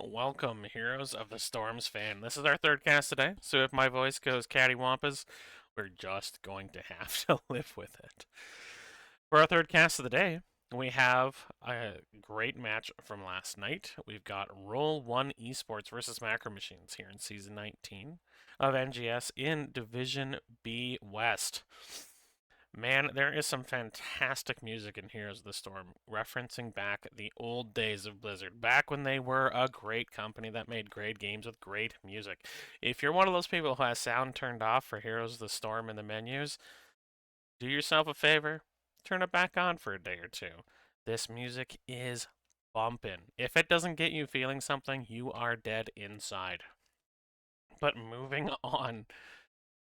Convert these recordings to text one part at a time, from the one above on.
Welcome, heroes of the Storms fan. This is our third cast today, so if my voice goes cattywampus, we're just going to have to live with it. For our third cast of the day, we have a great match from last night. We've got Roll1Esports versus Macro Machines here in Season 19 of NGS in Division B West. Man, there is some fantastic music in Heroes of the Storm, referencing back the old days of Blizzard, back when they were a great company that made great games with great music. If you're one of those people who has sound turned off for Heroes of the Storm in the menus, do yourself a favor, turn it back on for a day or two. This music is bumpin'. If it doesn't get you feeling something, you are dead inside. But moving on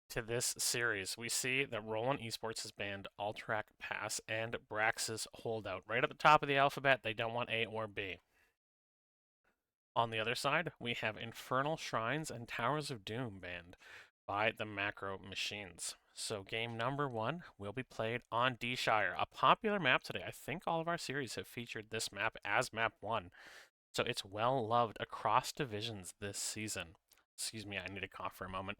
to this series, we see that Roll1Esports has banned Alterac Pass and Brax's Holdout. Right at the top of the alphabet, they don't want A or B. On the other side, we have Infernal Shrines and Towers of Doom banned by the Macro Machines. So game number 1 will be played on D-Shire, a popular map today. I think all of our series have featured this map as map 1. So it's well loved across divisions this season. Excuse me, I need to cough for a moment.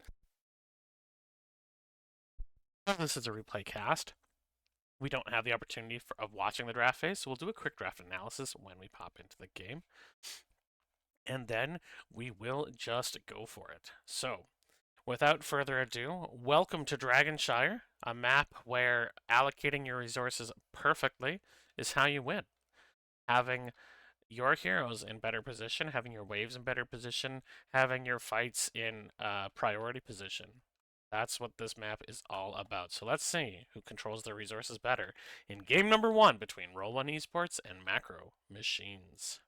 This is a replay cast. We don't have the opportunity of watching the draft phase, so we'll do a quick draft analysis when we pop into the game. And then we will just go for it. So, without further ado, welcome to Dragonshire, a map where allocating your resources perfectly is how you win. Having your heroes in better position, having your waves in better position, having your fights in priority position. That's what this map is all about. So let's see who controls their resources better in game number 1 between Roll1Esports and Macro Machines.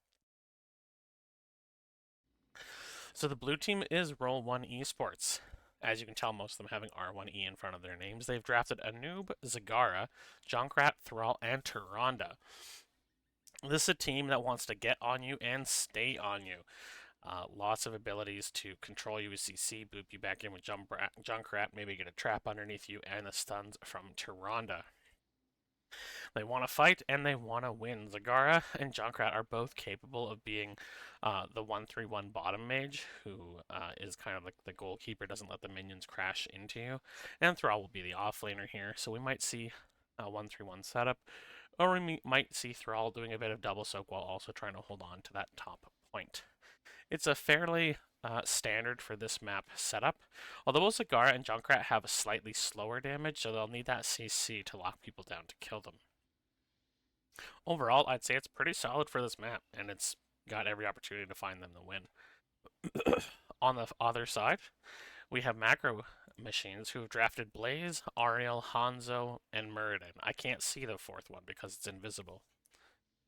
So the blue team is Roll1Esports. As you can tell, most of them having R1E in front of their names. They've drafted Anub, Zagara, Junkrat, Thrall, and Tyrande. This is a team that wants to get on you and stay on you. Lots of abilities to control you with CC, boop you back in with Junkrat, maybe get a trap underneath you, and the stuns from Tyrande. They want to fight and they want to win. Zagara and Junkrat are both capable of being the 1-3-1 bottom mage, who is kind of like the goalkeeper, doesn't let the minions crash into you. And Thrall will be the offlaner here, so we might see a 1-3-1 setup, or we might see Thrall doing a bit of double soak while also trying to hold on to that top point. It's a fairly standard for this map setup, although both Zagara and Junkrat have a slightly slower damage, so they'll need that CC to lock people down to kill them. Overall, I'd say it's pretty solid for this map, and it's got every opportunity to find them the win. On the other side, we have Macro Machines who have drafted Blaze, Ariel, Hanzo, and Muradin. I can't see the fourth one because it's invisible.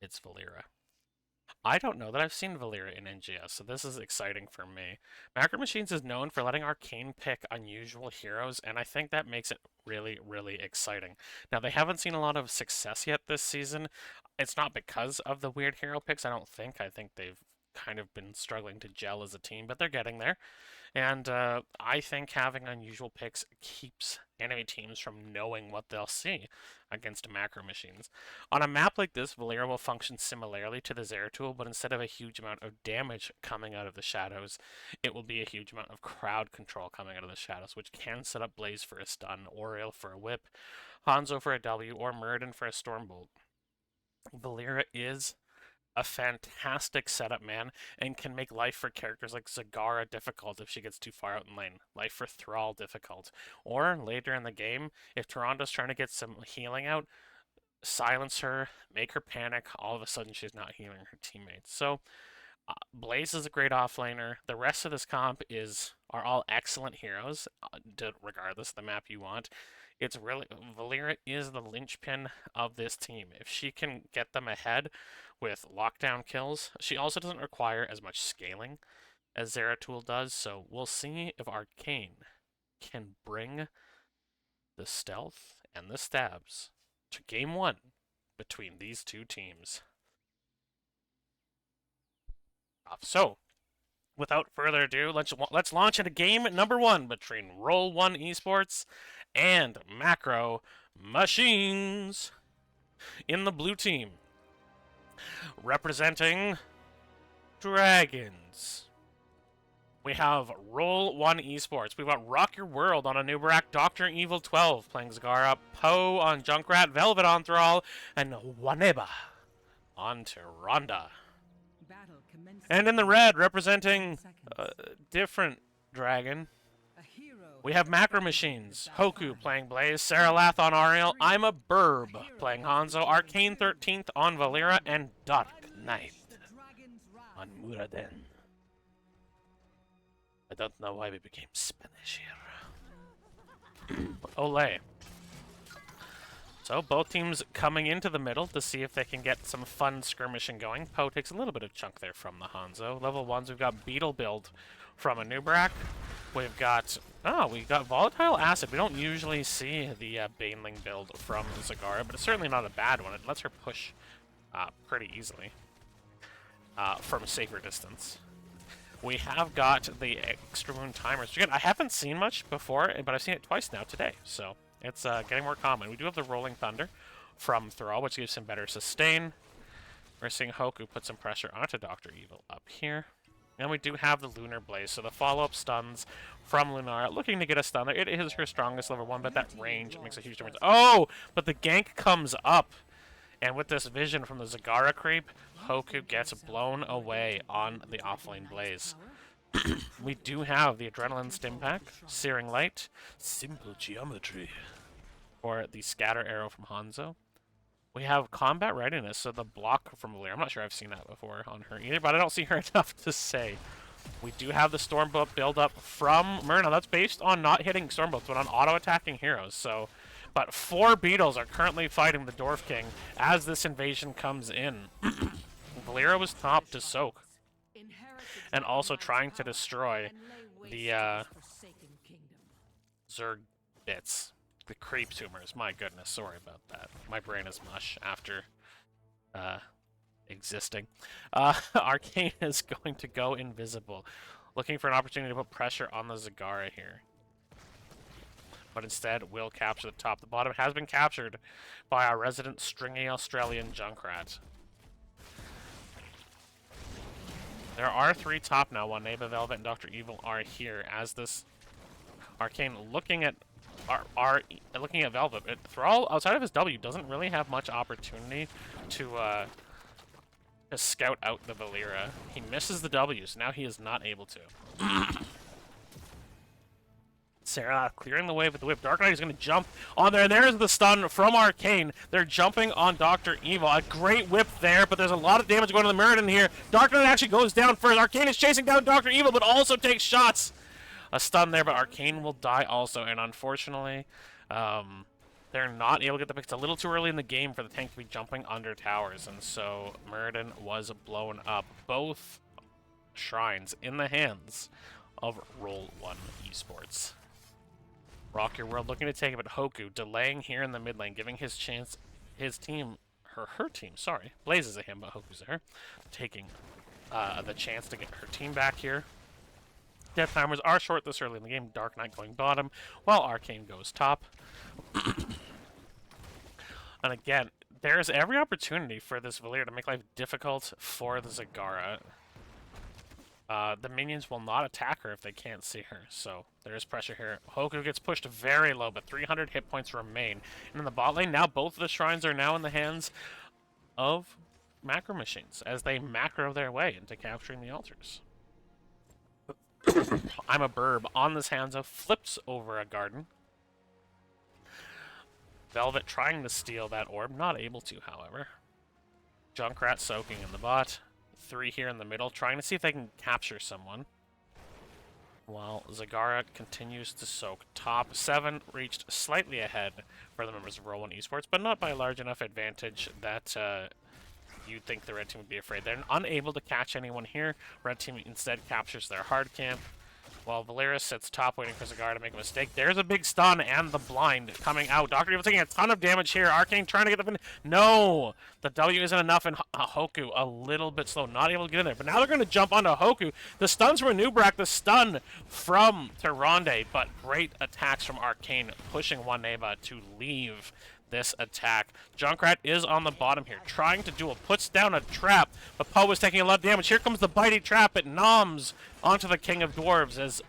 It's Valera. I don't know that I've seen Valera in NGS, so this is exciting for me. Macro Machines is known for letting Arcane pick unusual heroes, and I think that makes it really, really exciting. Now, they haven't seen a lot of success yet this season. It's not because of the weird hero picks, I don't think. I think they've kind of been struggling to gel as a team, but they're getting there. And I think having unusual picks keeps enemy teams from knowing what they'll see against Macro Machines. On a map like this, Valera will function similarly to the Zeratul, but instead of a huge amount of damage coming out of the shadows, it will be a huge amount of crowd control coming out of the shadows, which can set up Blaze for a stun, Oriel for a whip, Hanzo for a W, or Muradin for a Stormbolt. Valera is a fantastic setup, man, and can make life for characters like Zagara difficult if she gets too far out in lane. Life for Thrall difficult. Or later in the game, if Tyrande's trying to get some healing out, silence her, make her panic, all of a sudden she's not healing her teammates. So Blaze is a great offlaner. The rest of this comp are all excellent heroes, regardless of the map you want. It's really Valera is the linchpin of this team. If she can get them ahead with lockdown kills. She also doesn't require as much scaling as Zeratul does, so we'll see if Arcane can bring the stealth and the stabs to game one between these two teams. So, without further ado, let's launch into game number one between Roll1Esports and Macro Machines. In the blue team, representing Dragons, we have Roll1Esports. We've got Rock Your World on Anubarak, Dr. Evil 12 playing Zagara, Poe on Junkrat, Velvet on Thrall, and Waneba on Tyrande. And in the red, representing a different dragon, we have Macro Machines, Hoku playing Blaze, Saralath on Ariel, I'm a Burb playing Hanzo, Arcane 13th on Valera, and Dark Knight on Muradin. I don't know why we became Spanish here. Olay. So both teams coming into the middle to see if they can get some fun skirmishing going. Poe takes a little bit of chunk there from the Hanzo. Level 1s, we've got Beetle build from Anubarak. We've got Volatile Acid. We don't usually see the Baneling build from Zagara, but it's certainly not a bad one. It lets her push pretty easily from a safer distance. We have got the extra moon timers. Again, I haven't seen much before, but I've seen it twice now today, so it's getting more common. We do have the Rolling Thunder from Thrall, which gives him better sustain. We're seeing Hoku put some pressure onto Dr. Evil up here. And we do have the Lunar Blaze, so the follow-up stuns from Lunara, looking to get a stun there. It is her strongest level 1, but that range makes a huge difference. Oh, but the gank comes up. And with this vision from the Zagara creep, Hoku gets blown away on the offlane Blaze. We do have the Adrenaline Stim Pack, Searing Light, Simple Geometry, or the Scatter Arrow from Hanzo. We have Combat Readiness, so the block from Valir. I'm not sure I've seen that before on her either, but I don't see her enough to say. We do have the Stormbolt build-up from Myrna. That's based on not hitting Stormbolts, but on auto-attacking heroes, so... But 4 Beetles are currently fighting the Dwarf King as this invasion comes in. Valera was top to soak. And also trying to destroy the Zerg bits. The creep tumors. My goodness, sorry about that. My brain is mush after existing. Arcane is going to go invisible. Looking for an opportunity to put pressure on the Zagara here. But instead will capture the top. The bottom has been captured by our resident stringy Australian Junkrat. There are 3 top now. Waneba, Velvet, and Dr. Evil are here as this Arcane looking at looking at Velvet. Thrall, outside of his W, doesn't really have much opportunity to scout out the Valera. He misses the W, so now he is not able to. Sarah clearing the way with the whip. Dark Knight is going to jump on there, and there's the stun from Arcane. They're jumping on Dr. Evil. A great whip there, but there's a lot of damage going to the Mirrodin here. Dark Knight actually goes down first. Arcane is chasing down Dr. Evil, but also takes shots. A stun there, but Arcane will die also, and unfortunately, they're not able to get the pick. It's a little too early in the game for the tank to be jumping under towers, and so Mirrodin was blown up. Both shrines in the hands of Roll1Esports. Rock Your World looking to take it, but Hoku delaying here in the mid lane, giving his team, her team, sorry. Blaze is a him, but Hoku's a her. Taking the chance to get her team back here. Death timers are short this early in the game. Dark Knight going bottom, while Arcane goes top. And again, there's every opportunity for this Valir to make life difficult for the Zagara. The minions will not attack her if they can't see her, so there is pressure here. Hoku gets pushed very low, but 300 hit points remain. And in the bot lane, now both of the shrines are now in the hands of Macro Machines, as they macro their way into capturing the altars. I'm a Burb on this Hanzo, flips over a garden. Velvet trying to steal that orb, not able to, however. Junkrat soaking in the bot. 3 here in the middle, trying to see if they can capture someone. While Zagara continues to soak. Top 7 reached slightly ahead for the members of Roll1Esports, but not by a large enough advantage that you'd think the red team would be afraid. They're unable to catch anyone here. Red team instead captures their hard camp, while Valeera sits top waiting for Zagara to make a mistake. There's a big stun and the blind coming out. Dr. Evil taking a ton of damage here. Arcane trying to get the finish. No! The W isn't enough, and Hoku a little bit slow, not able to get in there. But now they're going to jump onto Hoku. The stuns from Nubrak, the stun from Tyrande, but great attacks from Arcane, pushing 1neba to leave this attack. Junkrat is on the bottom here, trying to duel, puts down a trap, but Poe is taking a lot of damage. Here comes the bitey trap. It noms onto the King of Dwarves as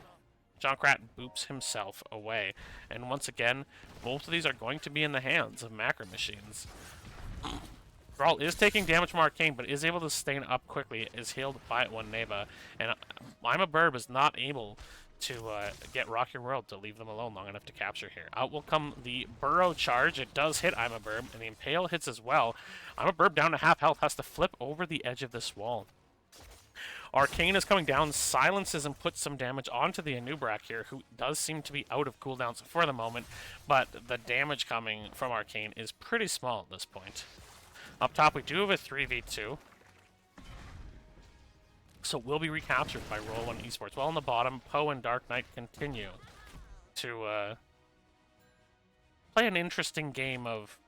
Junkrat boops himself away. And once again, both of these are going to be in the hands of macro machines. Thrall is taking damage from Arcane, but is able to sustain up quickly, is healed by 1neba, and I'm a Burb is not able to get Rock Your World to leave them alone long enough to capture here. Out will come the Burrow charge. It does hit I'm a Burb, and the Impale hits as well. I'm a Burb down to half health, has to flip over the edge of this wall. Arcane is coming down, silences and puts some damage onto the Anubrak here, who does seem to be out of cooldowns for the moment, but the damage coming from Arcane is pretty small at this point. Up top, we do have a 3v2. So will be recaptured by Roll1Esports. Well, on the bottom, Poe and Dark Knight continue to play an interesting game of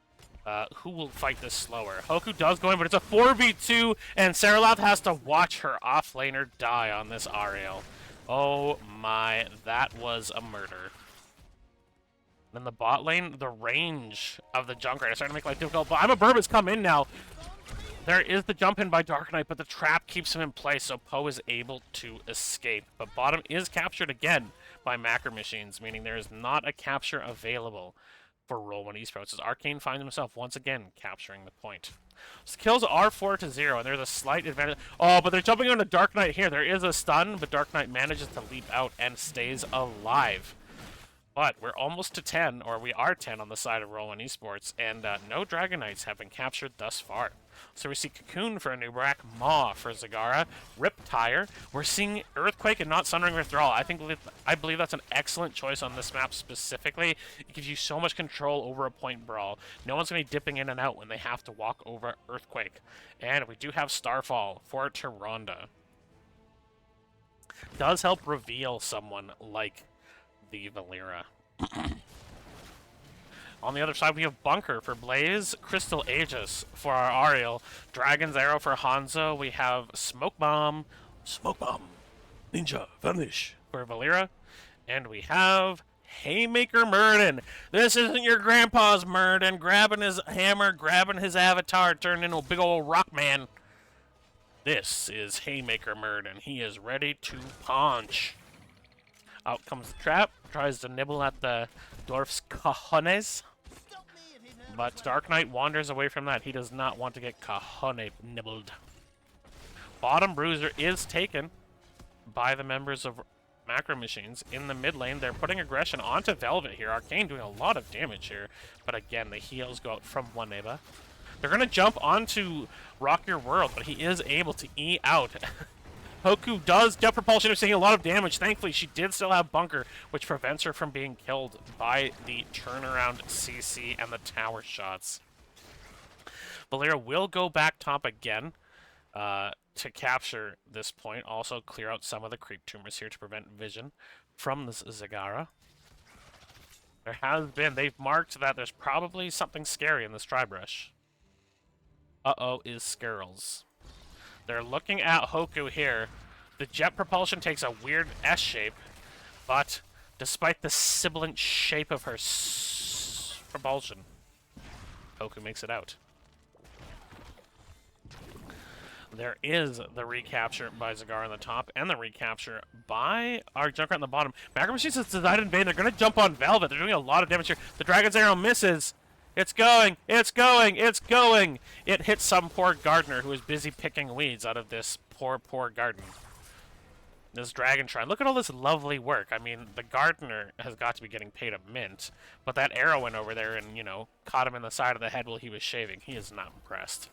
who will fight this slower. Hoku does go in, but it's a 4v2, and Saralath has to watch her offlaner die on this Ariel. Oh my, that was a murder. Then the bot lane, the range of the Junkrat is starting to make life difficult, but I'm a Burb has come in now. There is the jump in by Dark Knight, but the trap keeps him in place, so Poe is able to escape. But bottom is captured again by macro machines, meaning there is not a capture available for Roll1Esports, as Arcane finds himself once again capturing the point. So kills are 4-0, and there's a slight advantage. Oh, but they're jumping onto Dark Knight here. There is a stun, but Dark Knight manages to leap out and stays alive. But we're almost to 10, or we are 10 on the side of Roll1Esports, and no Dragon Knights have been captured thus far. So we see Cocoon for Anubrak, Maw for Zagara, Riptire. We're seeing Earthquake and not Sunring Withdrawal. I believe that's an excellent choice on this map specifically. It gives you so much control over a point brawl. No one's going to be dipping in and out when they have to walk over Earthquake. And we do have Starfall for Tyrande. Does help reveal someone like the Valeera. On the other side, we have Bunker for Blaze, Crystal Aegis for our Ariel, Dragon's Arrow for Hanzo. We have Smoke Bomb, Ninja, Vanish for Valeera. And we have Haymaker Murden. This isn't your grandpa's Murden grabbing his hammer, grabbing his avatar, turned into a big old rock man. This is Haymaker Murden. He is ready to punch. Out comes the trap, tries to nibble at the dwarf's cojones, but Dark Knight wanders away from that. He does not want to get cajone nibbled. Bottom Bruiser is taken by the members of Macro Machines. In the mid lane, they're putting aggression onto Velvet here. Arcane doing a lot of damage here, but again, the heals go out from 1neba. They're going to jump onto Rock Your World, but he is able to E out. Hoku does get propulsion, taking a lot of damage. Thankfully, she did still have Bunker, which prevents her from being killed by the turnaround CC and the tower shots. Valeera will go back top again to capture this point. Also clear out some of the creep tumors here to prevent vision from this Zagara. There has been, they've marked that there's probably something scary in this Tribrush. Uh-oh, is Skirls. They're looking at Hoku here. The jet propulsion takes a weird S shape, but despite the sibilant shape of her propulsion, Hoku makes it out. There is the recapture by Zagara on the top, and the recapture by our Junkrat on the bottom. Macro Machines has decided in vain. They're going to jump on Velvet. They're doing a lot of damage here. The Dragon's Arrow misses. It's going! It's going! It's going! It hits some poor gardener who is busy picking weeds out of this poor, poor garden. This Dragon Shrine. Look at all this lovely work. I mean, the gardener has got to be getting paid a mint, but that arrow went over there and, you know, caught him in the side of the head while he was shaving. He is not impressed.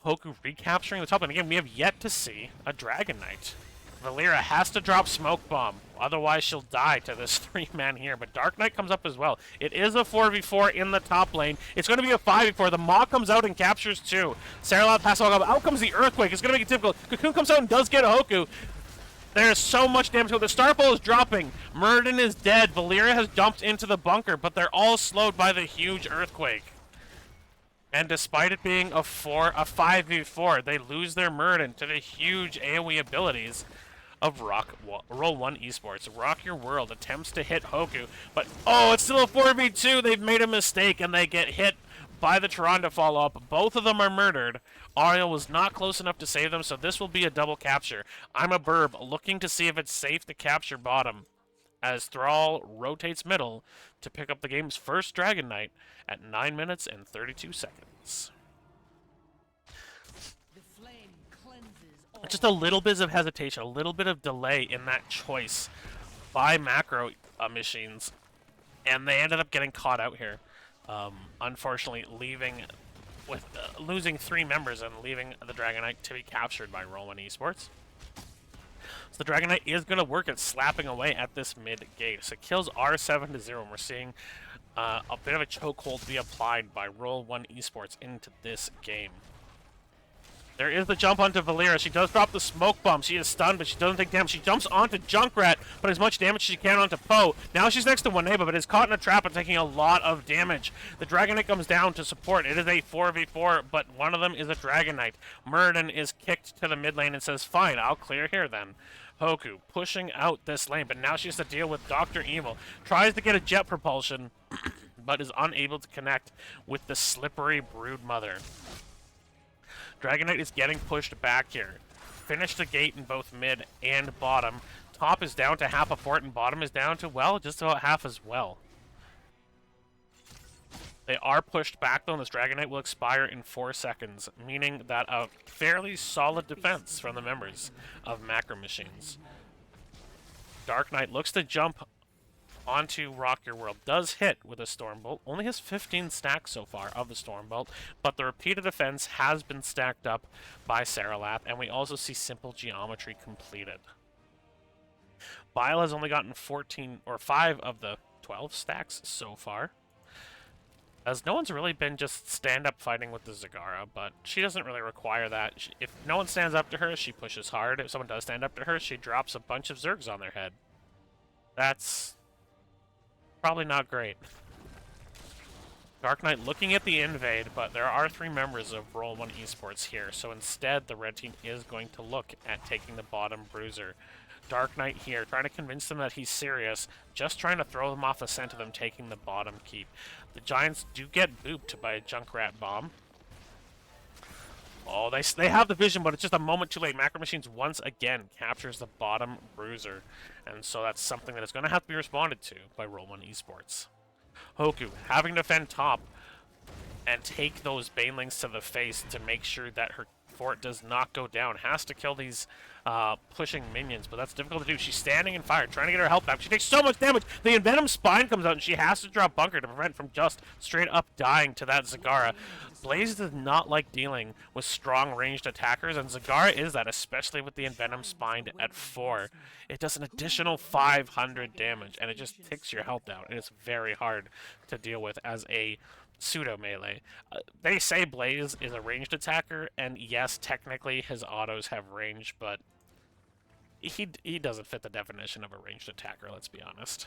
Hoku recapturing the top, and again, we have yet to see a Dragon Knight. Valera has to drop Smoke Bomb, otherwise she'll die to this 3-man here. But Dark Knight comes up as well. It is a 4v4 in the top lane. It's going to be a 5v4. The Maw comes out and captures 2. Saralab has to walk up. Out comes the Earthquake. It's going to make it difficult. Cocoon comes out and does get a Hoku. There's so much damage. The Star Pole is dropping. Murden is dead. Valera has dumped into the bunker, but they're all slowed by the huge Earthquake. And despite it being a 5v4, they lose their Murden to the huge AoE abilities of Roll1Esports. Rock Your World attempts to hit Hoku, but oh, it's still a 4v2. They've made a mistake, and they get hit by the Tyrande follow-up. Both of them are murdered. Ariel was not close enough to save them, so this will be a double capture. I'm a Burb, looking to see if it's safe to capture bottom, as Thrall rotates middle to pick up the game's first Dragon Knight at 9 minutes and 32 seconds. Just a little bit of hesitation, a little bit of delay in that choice by macro machines, and they ended up getting caught out here. Unfortunately, losing 3 members and leaving the Dragon Knight to be captured by Roll1Esports. So the Dragon Knight is going to work at slapping away at this mid gate. So kills are 7-0, and we're seeing a bit of a chokehold be applied by Roll1Esports into this game. There is the jump onto Valera. She does drop the smoke bomb. She is stunned, but she doesn't take damage. She jumps onto Junkrat, but as much damage as she can onto Poe. Now she's next to Waneba, but is caught in a trap and taking a lot of damage. The Dragon Knight comes down to support. It is a 4v4, but one of them is a Dragon Knight. Murden is kicked to the mid lane and says, fine, I'll clear here then. Hoku pushing out this lane, but now she has to deal with Dr. Evil. Tries to get a jet propulsion, but is unable to connect with the slippery Broodmother. Dragon Knight is getting pushed back here. Finish the gate in both mid and bottom. Top is down to half a fort, and bottom is down to, well, just about half as well. They are pushed back, though, and this Dragon Knight will expire in 4 seconds, meaning that a fairly solid defense from the members of Macro Machines. Dark Knight looks to jump onto Rock Your World. Does hit with a Stormbolt. Only has 15 stacks so far of the Stormbolt, but the repeated defense has been stacked up by Saralab, and we also see simple geometry completed. Bile has only gotten 5 of the 12 stacks so far, as no one's really been just stand-up fighting with the Zagara, but she doesn't really require that. If no one stands up to her, she pushes hard. If someone does stand up to her, she drops a bunch of Zergs on their head. That's probably not great. Dark Knight looking at the invade, but there are 3 members of Roll1Esports here, so instead the red team is going to look at taking the bottom bruiser. Dark Knight here, trying to convince them that he's serious, just trying to throw them off the scent of them taking the bottom keep. The Giants do get booped by a Junkrat bomb. Oh, they have the vision, but it's just a moment too late. Macro Machines once again captures the bottom bruiser, and so that's something that is going to have to be responded to by Roll1Esports. Hoku having to defend top and take those banelings to the face to make sure that her fort does not go down. Has to kill these pushing minions, but that's difficult to do. She's standing in fire, trying to get her health back. She takes so much damage. The Envenom Spine comes out, and she has to drop Bunker to prevent from just straight up dying to that Zagara. Blaze does not like dealing with strong ranged attackers, and Zagara is that, especially with the Envenom Spine at 4. It does an additional 500 damage, and it just takes your health down, and it's very hard to deal with as a pseudo melee. They say Blaze is a ranged attacker, and yes, technically his autos have range, but he doesn't fit the definition of a ranged attacker, let's be honest.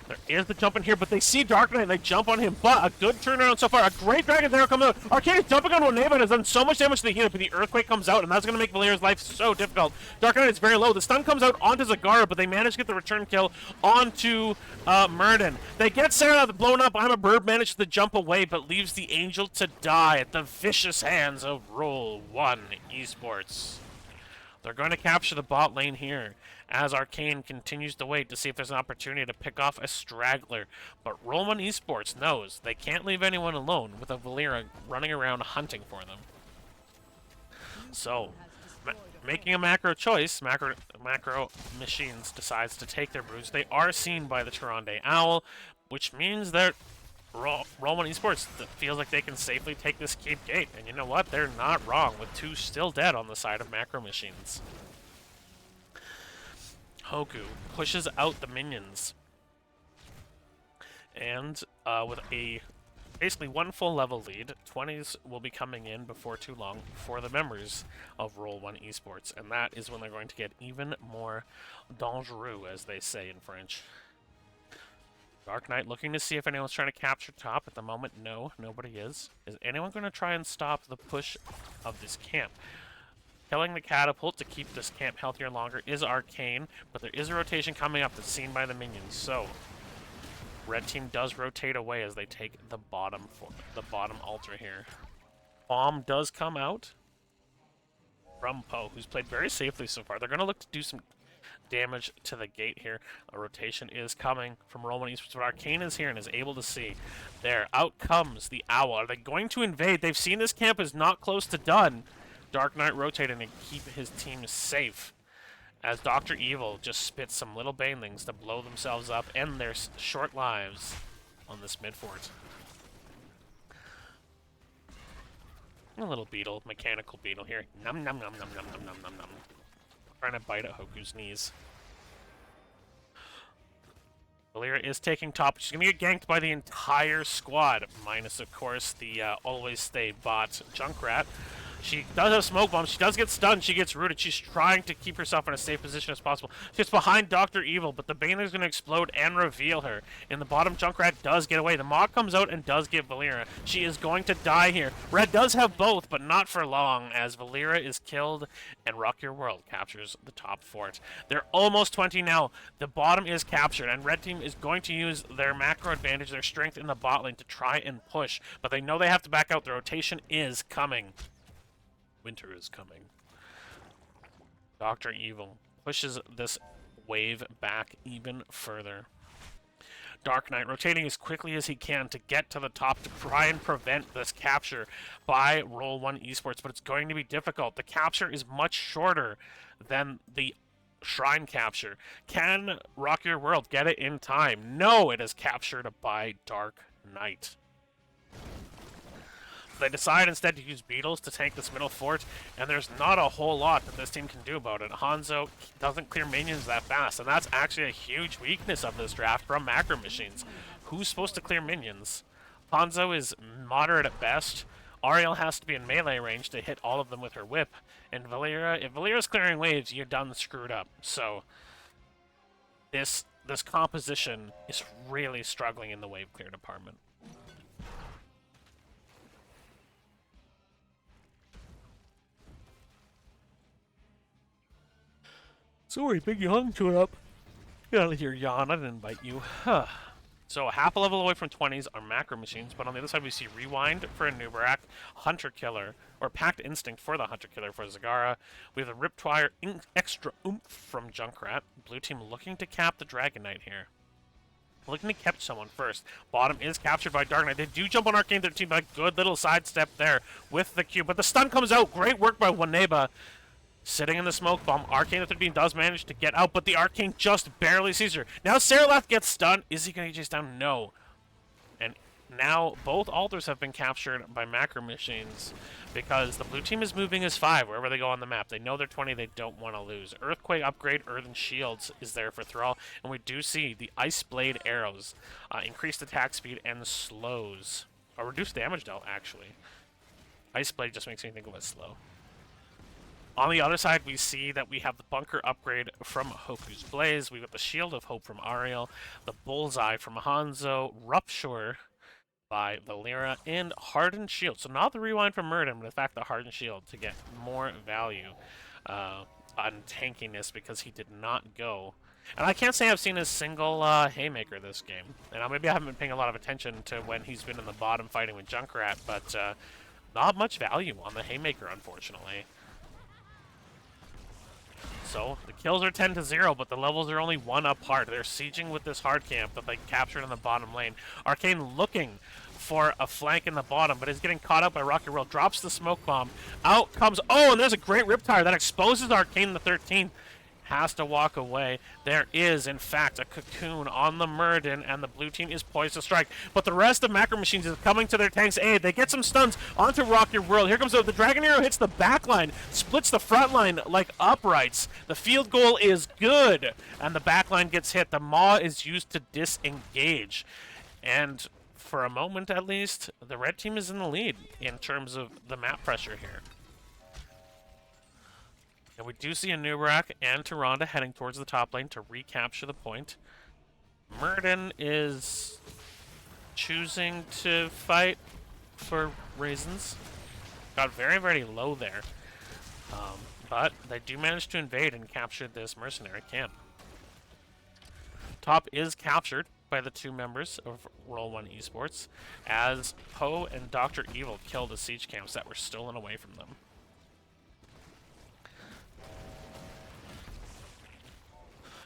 There is the jump in here, but they see Dark Knight and they jump on him, but a good turnaround so far. A great Dragon's Arrow comes out. Arcane is jumping on Waneba and has done so much damage to the healer, but the Earthquake comes out, and that's going to make Valera's life so difficult. Dark Knight is very low. The stun comes out onto Zagara, but they manage to get the return kill onto Murden. They get Sarah blown up. I'm a Bird manages to jump away, but leaves the Angel to die at the vicious hands of Roll1Esports. They're going to capture the bot lane here as Arcane continues to wait to see if there's an opportunity to pick off a straggler. But Roll1Esports knows they can't leave anyone alone with a Valera running around hunting for them. So, making a macro choice, macro Machines decides to take their bruise. They are seen by the Tyrande Owl, which means that Roll1Esports feels like they can safely take this keep gate. And you know what? They're not wrong, with 2 still dead on the side of Macro Machines. Hoku pushes out the minions. And with a basically one full level lead, 20s will be coming in before too long for the members of Roll1Esports. And that is when they're going to get even more dangereux, as they say in French. Dark Knight looking to see if anyone's trying to capture top. At the moment, no, nobody is. Is anyone going to try and stop the push of this camp? Killing the catapult to keep this camp healthier longer is arcane, but there is a rotation coming up that's seen by the minions. So, red team does rotate away as they take the bottom altar here. Bomb does come out from Poe, who's played very safely so far. They're going to look to do some damage to the gate here. A rotation is coming from Roll1Esports, but Arcane is here and is able to see. There, out comes the Owl. Are they going to invade? They've seen this camp is not close to done. Dark Knight rotating to keep his team safe, as Dr. Evil just spits some little banelings to blow themselves up and their short lives on this mid fort. A little beetle, mechanical beetle here. Num num num num num num num num num. Trying to bite at Hoku's knees. Valeria is taking top. She's going to get ganked by the entire squad, minus, of course, the always stay bot Junkrat. She does have smoke bombs. She does get stunned. She gets rooted. She's trying to keep herself in a safe position as possible. She's behind Dr. Evil, but the Bane's going to explode and reveal her. In the bottom, Junkrat does get away. The Maw comes out and does get Valeria. She is going to die here. Red does have both, but not for long, as Valeria is killed and Rock Your World captures the top fort. They're almost 20 now. The bottom is captured, and Red Team is going to use their macro advantage, their strength in the bot lane to try and push, but they know they have to back out. The rotation is coming. Winter is coming. Dr. Evil pushes this wave back even further. Dark Knight rotating as quickly as he can to get to the top to try and prevent this capture by Roll1Esports, but it's going to be difficult. The capture is much shorter than the Shrine capture. Can Rock Your World get it in time? No, it is captured by Dark Knight. They decide instead to use beetles to tank this middle fort, and there's not a whole lot that this team can do about it. Hanzo doesn't clear minions that fast, and that's actually a huge weakness of this draft from macro machines. Who's supposed to clear minions? Hanzo is moderate at best. Ariel has to be in melee range to hit all of them with her whip, and Valeria, if Valeria's clearing waves, you're done screwed up. So this composition is really struggling in the wave clear department. Sorry, big yawn showed up. Get out of here, yawn. I didn't invite you. So, half a level away from 20s are macro machines, but on the other side we see Rewind for Anubarak, Hunter Killer, or Pact Instinct for the Hunter Killer for Zagara. We have the Riptwire Extra Oomph from Junkrat. Blue team looking to cap the Dragon Knight here. Looking to catch someone first. Bottom is captured by Dark Knight. They do jump on Arcane 13, but a good little sidestep there with the Q. But the stun comes out. Great work by Waneba. Sitting in the smoke bomb, Arcane the 13 does manage to get out, but the Arcane just barely sees her. Now Seralath gets stunned. Is he going to chase down? No. And now both altars have been captured by macro machines because the blue team is moving as 5 wherever they go on the map. They know they're 20, they don't want to lose. Earthquake upgrade, Earthen Shields is there for Thrall, and we do see the Ice Blade arrows. Increased attack speed and slows. Or reduced damage dealt, actually. Ice Blade just makes me think of it slow. On the other side, we see that we have the Bunker upgrade from Hoku's Blaze. We've got the Shield of Hope from Ariel, the Bullseye from Hanzo, Rupture by Valeria, and Hardened Shield. So not the Rewind from Murden, but in fact the Hardened Shield to get more value on tankiness because he did not go. And I can't say I've seen a single Haymaker this game. And maybe I haven't been paying a lot of attention to when he's been in the bottom fighting with Junkrat, but not much value on the Haymaker, unfortunately. So, the kills are 10-0, but the levels are only 1 apart. They're sieging with this hard camp that they captured in the bottom lane. Arcane looking for a flank in the bottom, but is getting caught up by Rock Your World. Drops the smoke bomb. Out comes... Oh, and there's a great Riptire that exposes Arcane the 13. has to walk away. There is, in fact, a cocoon on the Muradin, and the blue team is poised to strike. But the rest of Macro Machines is coming to their tank's aid. They get some stuns onto Rock Your World. Here comes the Dragon Arrow, hits the back line, splits the front line like uprights. The field goal is good, and the back line gets hit. The Maw is used to disengage. And for a moment, at least, the red team is in the lead in terms of the map pressure here. And we do see a Nubarak and Tyrande heading towards the top lane to recapture the point. Muradin is choosing to fight for reasons. Got very, very low there. But they do manage to invade and capture this mercenary camp. Top is captured by the two members of Roll1Esports as Poe and Dr. Evil killed the siege camps that were stolen away from them.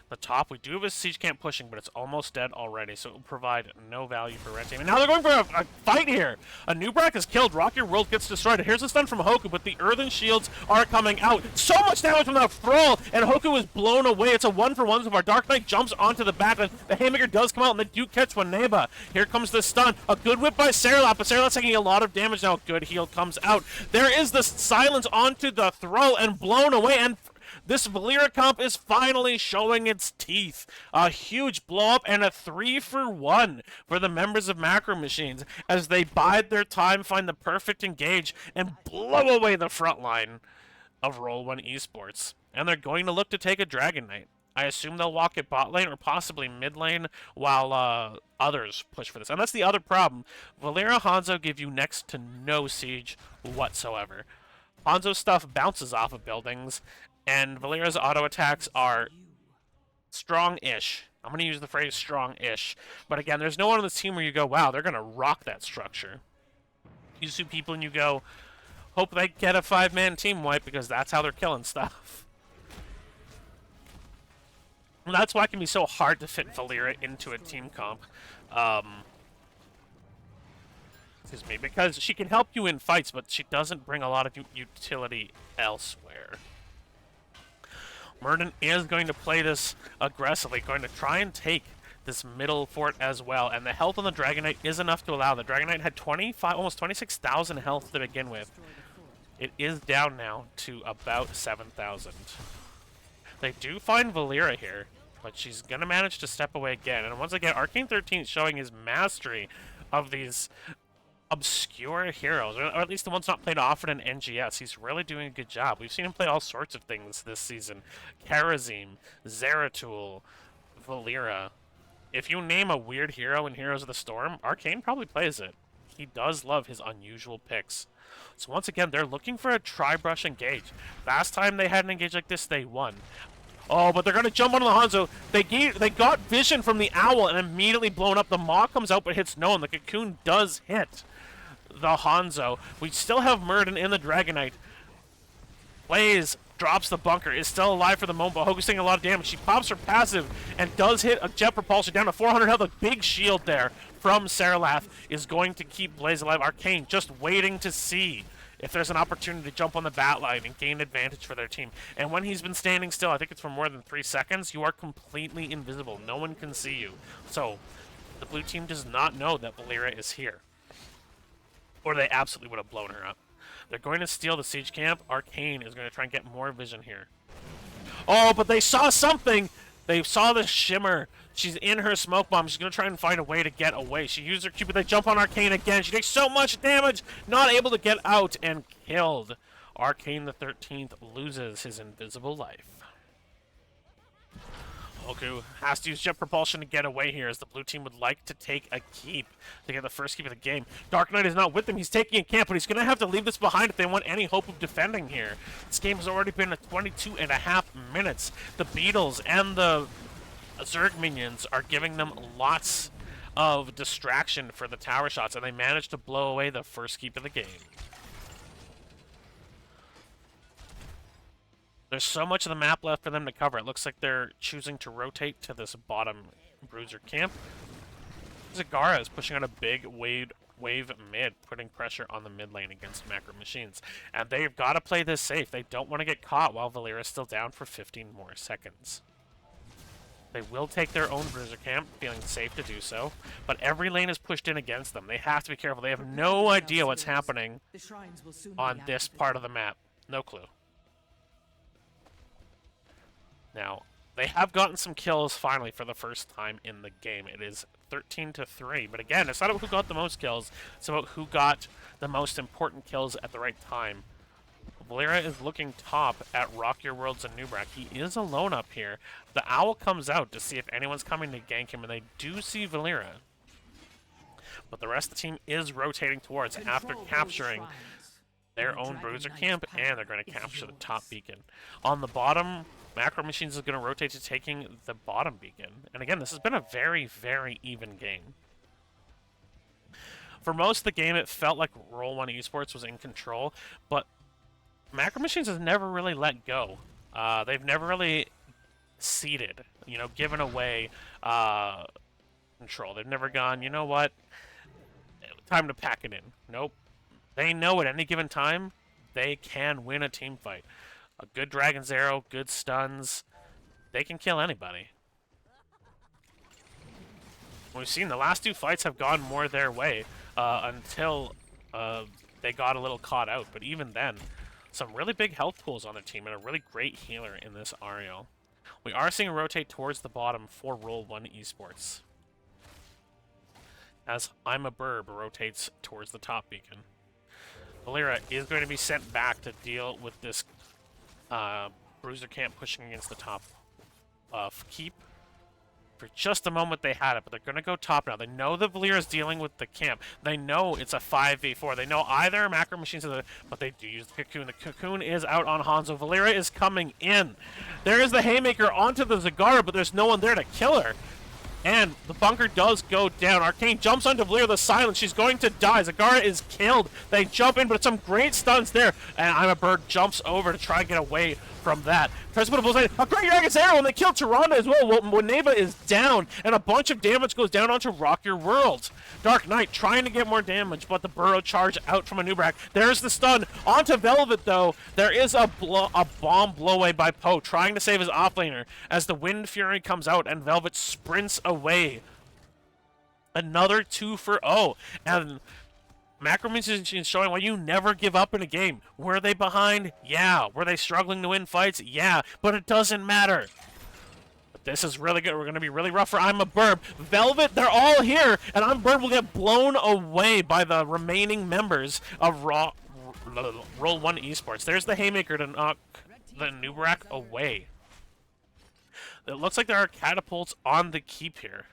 The top, we do have a siege camp pushing, but it's almost dead already, so it will provide no value for red team. And now they're going for a fight here. A Nubarak is killed. Rock Your World gets destroyed. Here's a stun from Hoku, but the earthen shields are coming out. So much damage from that Thrall, and Hoku is blown away. It's a 1-for-1 so far. Dark Knight jumps onto the back, and the Haymaker does come out, and they do catch Waneba. Here comes the stun. A good whip by Saralap, but Saralap's taking a lot of damage now. Good heal comes out. There is the silence onto the Thrall, and blown away, and this Valeera comp is finally showing its teeth. A huge blow-up and a 3-for-1 for the members of Macro Machines as they bide their time, find the perfect engage, and blow away the front line of Roll1Esports. And they're going to look to take a Dragon Knight. I assume they'll walk at bot lane or possibly mid lane while others push for this. And that's the other problem. Valeera Hanzo give you next to no siege whatsoever. Hanzo's stuff bounces off of buildings, and Valeera's auto attacks are strong-ish. I'm going to use the phrase strong-ish. But again, there's no one on this team where you go, wow, they're going to rock that structure. You see people and you go, hope they get a 5-man team wipe because that's how they're killing stuff. And that's why it can be so hard to fit Valeera into a team comp. Excuse me, because she can help you in fights, but she doesn't bring a lot of utility elsewhere. Muradin is going to play this aggressively, going to try and take this middle fort as well, and the health on the Dragon Knight is enough to allow. The Dragon Knight had almost 26,000 health to begin with. It is down now to about 7,000. They do find Valeera here, but she's going to manage to step away again. And once again, Arcane 13 is showing his mastery of these obscure heroes, or at least the ones not played often in NGS. He's really doing a good job. We've seen him play all sorts of things this season. Karazim, Zeratul, Valeera. If you name a weird hero in Heroes of the Storm, Arcane probably plays it. He does love his unusual picks. So once again, they're looking for a tri-brush engage. Last time they had an engage like this, they won. Oh, but they're going to jump onto the Hanzo. They got vision from the Owl and immediately blown up. The Maw comes out but hits no, and the Cocoon does hit the Hanzo. We still have Muradin in the Dragon Knight. Blaze drops the bunker, is still alive for the moment, but Hoku's taking a lot of damage. She pops her passive and does hit a jet propulsion down to 400 health. A big shield there from Saralath is going to keep Blaze alive. Arcane just waiting to see if there's an opportunity to jump on the bat line and gain advantage for their team. And when he's been standing still, I think it's for more than 3 seconds, you are completely invisible. No one can see you. So the blue team does not know that Valeera is here, or they absolutely would have blown her up. They're going to steal the siege camp. Arcane is going to try and get more vision here. Oh, but they saw something! They saw the shimmer. She's in her smoke bomb. She's going to try and find a way to get away. She used her Q, but they jump on Arcane again. She takes so much damage, not able to get out, and killed. Arcane the 13th loses his invisible life. Hoku has to use jet propulsion to get away here, as the blue team would like to take a keep to get the first keep of the game. Dark Knight is not with them. He's taking a camp, but he's going to have to leave this behind if they want any hope of defending here. This game has already been at 22.5 minutes. The Beetles and the Zerg minions are giving them lots of distraction for the tower shots, and they managed to blow away the first keep of the game. There's so much of the map left for them to cover. It looks like they're choosing to rotate to this bottom bruiser camp. Zagara is pushing out a big wave wave mid, putting pressure on the mid lane against Macro Machines. And they've got to play this safe. They don't want to get caught while Valera's still down for 15 more seconds. They will take their own bruiser camp, feeling safe to do so, but every lane is pushed in against them. They have to be careful. They have no idea what's happening on this part of the map. No clue. Now, they have gotten some kills finally for the first time in the game. It is 13-3, but again, it's not about who got the most kills, it's about who got the most important kills at the right time. Valera is looking top at Rock Your Worlds and Nubrak. He is alone up here. The Owl comes out to see if anyone's coming to gank him, and they do see Valera. But the rest of the team is rotating towards after capturing their own bruiser camp, and they're going to capture the top beacon. On the bottom, Macro Machines is going to rotate to taking the bottom beacon. And again, this has been a very, very even game. For most of the game, it felt like Roll1Esports was in control, but Macro Machines has never really let go. They've never really ceded, given away control. They've never gone, you know what, time to pack it in. Nope. They know at any given time, they can win a team fight. A good Dragon's Arrow, good stuns, they can kill anybody. We've seen the last two fights have gone more their way until they got a little caught out. But even then, some really big health pools on their team and a really great healer in this Ariel. We are seeing a rotate towards the bottom for Roll1Esports, as I'm a Burb rotates towards the top beacon. Valera is going to be sent back to deal with this bruiser camp pushing against the top keep. For just a moment they had it, but they're going to go top now. They know that Valera's dealing with the camp. They know it's a 5v4. They know either Macro Machines or but they do use the Cocoon. The Cocoon is out on Hanzo. Valera is coming in. There is the Haymaker onto the Zagara, but there's no one there to kill her. And the bunker does go down. Arcane jumps onto Valera, the silence. She's going to die. Zagara is killed. They jump in, but some great stuns there. And I'm a Bird jumps over to try and get away from that. Tries to put a bullseye. A great Dragon's Arrow, and they kill Tyrande as well. Wineva is down, and a bunch of damage goes down onto Rock Your World. Dark Knight trying to get more damage, but the burrow charge out from a Nubrak. There's the stun. Onto Velvet, though. There is a bomb blowaway by Poe, trying to save his offlaner as the Wind Fury comes out, and Velvet sprints away. Another 2 for 0. And Macro Machines is showing why you never give up in a game. Were they behind? Yeah. Were they struggling to win fights? Yeah. But it doesn't matter. But this is really good. We're going to be really rough for I'm a Burb. Velvet, they're all here, and I'm Burb will get blown away by the remaining members of Roll1Esports. There's the Haymaker to knock the Nubrak away. It looks like there are catapults on the keep here.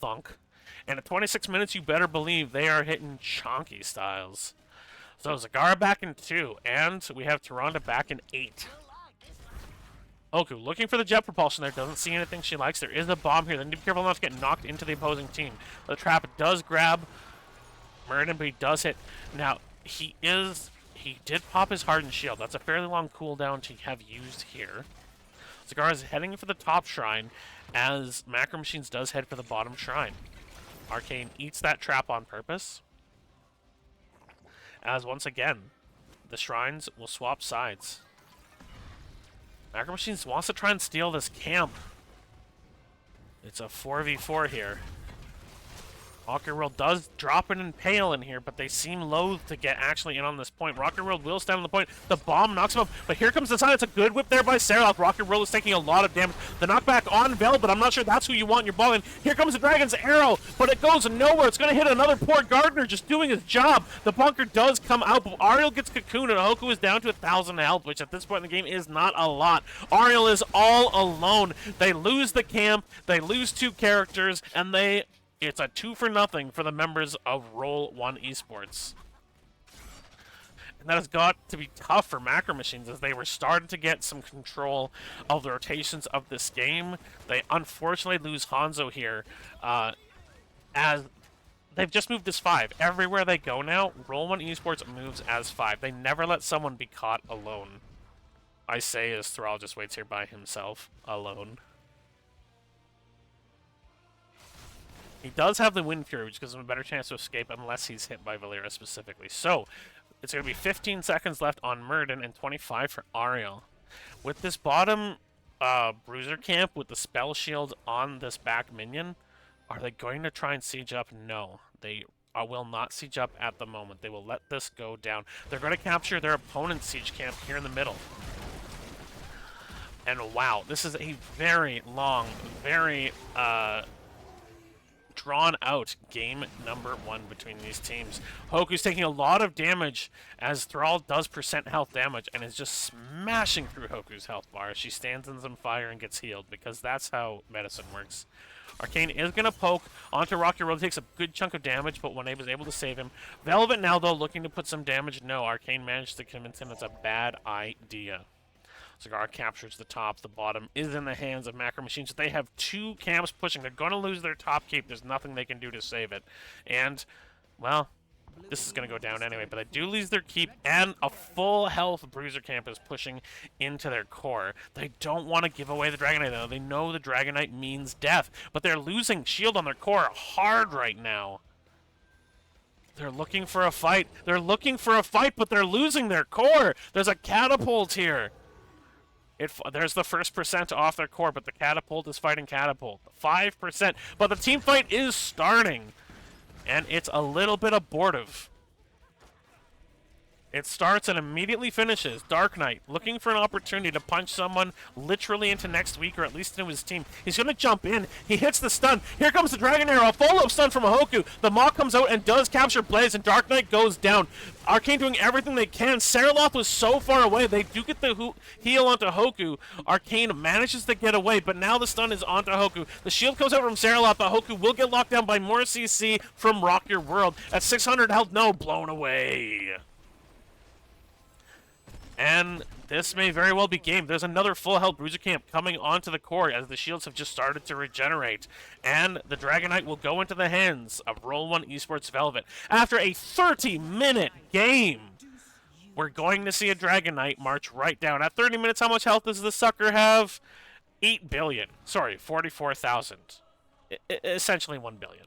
Thunk. And at 26 minutes, you better believe they are hitting chonky styles. So Zagara back in 2, and we have Tyrande back in 8. Oku looking for the jet propulsion there, doesn't see anything she likes. There is a bomb here. They need to be careful not to get knocked into the opposing team. The trap does grab Muradin, but he does hit. Now, he did pop his hardened shield. That's a fairly long cooldown to have used here. Zagara is heading for the top shrine, as Macro Machines does head for the bottom shrine. Arcane eats that trap on purpose, as once again, the shrines will swap sides. Macro Machines wants to try and steal this camp. It's a 4v4 here. Rocker World does drop an Impale in here, but they seem loath to get actually in on this point. Rocker World will stand on the point. The bomb knocks him up, but here comes the sign. It's a good whip there by Sarlacc. Rocker World is taking a lot of damage. The knockback on Velvet, I'm not sure that's who you want in your ball in. Here comes the Dragon's Arrow, but it goes nowhere. It's going to hit another poor Gardener just doing his job. The bunker does come out, but Ariel gets Cocoon, and Hoku is down to 1,000 health, which at this point in the game is not a lot. Ariel is all alone. They lose the camp, they lose 2 characters, and it's a 2-0 for the members of Roll1Esports. And that has got to be tough for Macro Machines, as they were starting to get some control of the rotations of this game. They unfortunately lose Hanzo here, as they've just moved as 5. Everywhere they go now, Roll1Esports moves as 5. They never let someone be caught alone. I say as Thrall just waits here by himself, alone. He does have the Wind Fury, which gives him a better chance to escape unless he's hit by Valera specifically. So, it's going to be 15 seconds left on Murden and 25 for Ariel. With this bottom Bruiser camp with the spell shield on this back minion, are they going to try and siege up? No. They will not siege up at the moment. They will let this go down. They're going to capture their opponent's siege camp here in the middle. And wow, this is a very long, very drawn out game number 1 between these teams. Hoku's taking a lot of damage as Thrall does percent health damage and is just smashing through Hoku's health bar. She stands in some fire and gets healed because that's how medicine works. Arcane is going to poke onto Rocky Road. Takes a good chunk of damage, but One-A was able to save him. Velvet now, though, looking to put some damage. No, Arcane managed to convince him it's a bad idea. Cigar captures the top. The bottom is in the hands of Macro Machines. They have 2 camps pushing. They're going to lose their top keep. There's nothing they can do to save it. And, well, this is going to go down anyway. But they do lose their keep, and a full health Bruiser camp is pushing into their core. They don't want to give away the Dragonite, though. They know the Dragonite means death. But they're losing shield on their core hard right now. They're looking for a fight. They're looking for a fight, but they're losing their core. There's a catapult here. There's the first percent off their core, but the catapult is fighting catapult. 5%. But the team fight is starting. And it's a little bit abortive. It starts and immediately finishes. Dark Knight looking for an opportunity to punch someone literally into next week, or at least into his team. He's going to jump in. He hits the stun. Here comes the Dragon Arrow. A follow-up stun from Hoku. The Maw comes out and does capture Blaze, and Dark Knight goes down. Arcane doing everything they can. Seriloth was so far away. They do get the heal onto Hoku. Arcane manages to get away, but now the stun is onto Hoku. The shield comes out from Seriloth, but Hoku will get locked down by more CC from Rock Your World. At 600 health, no, blown away. And this may very well be game. There's another full health Bruiser camp coming onto the core as the shields have just started to regenerate. And the Dragonite will go into the hands of Roll1Esports Velvet. After a 30-minute game, we're going to see a Dragonite march right down. At 30 minutes, how much health does the sucker have? 8 billion. Sorry, 44,000. Essentially 1 billion.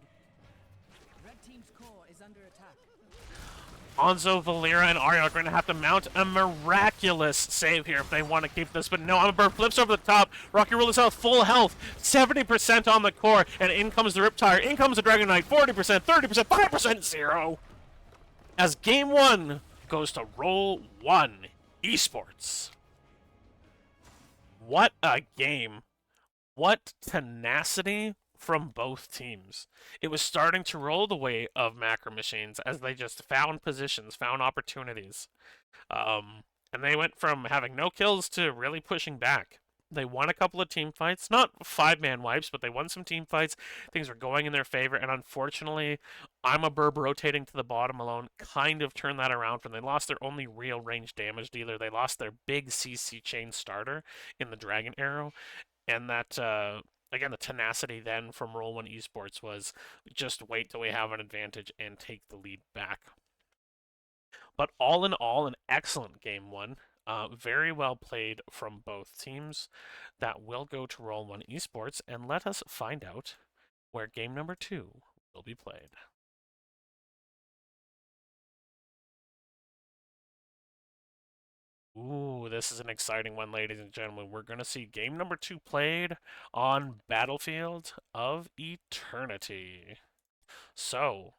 Onzo, Valera, and Ariel are going to have to mount a miraculous save here if they want to keep this. But no, Umber flips over the top. Rocky Roll is out full health. 70% on the core. And in comes the Riptire. In comes the Dragonite. 40%, 30%, 5%, 0. As game 1 goes to Roll1Esports. What a game. What tenacity from both teams. It was starting to roll the way of Macro Machines as they just found positions, found opportunities. And they went from having no kills to really pushing back. They won a couple of team fights, not 5-man wipes, but they won some team fights. Things were going in their favor, and unfortunately, I'm a Burb rotating to the bottom alone kind of turned that around for them. They lost their only real range damage dealer. They lost their big CC chain starter in the Dragon Arrow, and that again, the tenacity then from Roll1Esports was just wait till we have an advantage and take the lead back. But all in all, an excellent game 1. Very well played from both teams. That will go to Roll1Esports, and let us find out where game number 2 will be played. Ooh, this is an exciting one, ladies and gentlemen. We're going to see game number 2 played on Battlefield of Eternity. So,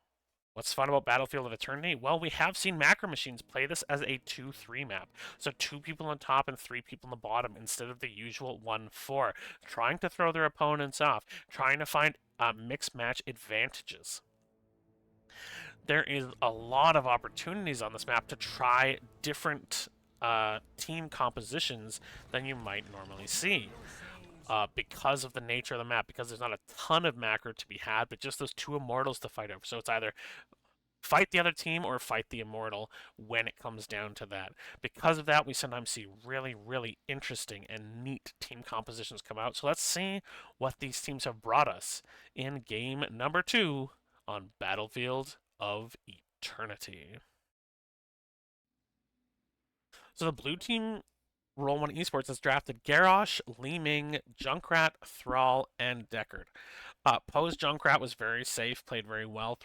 what's fun about Battlefield of Eternity? Well, we have seen Macro Machines play this as a 2-3 map. So 2 people on top and 3 people on the bottom instead of the usual 1-4. Trying to throw their opponents off. Trying to find mixed match advantages. There is a lot of opportunities on this map to try different team compositions than you might normally see. Because of the nature of the map, because there's not a ton of macro to be had, but just those 2 immortals to fight over. So it's either fight the other team or fight the immortal when it comes down to that. Because of that, we sometimes see really, really interesting and neat team compositions come out. So let's see what these teams have brought us in game number 2 on Battlefield of Eternity. So the blue team, Roll1Esports, has drafted Garrosh, Li Ming, Junkrat, Thrall, and Deckard. Poe's Junkrat was very safe, played very well.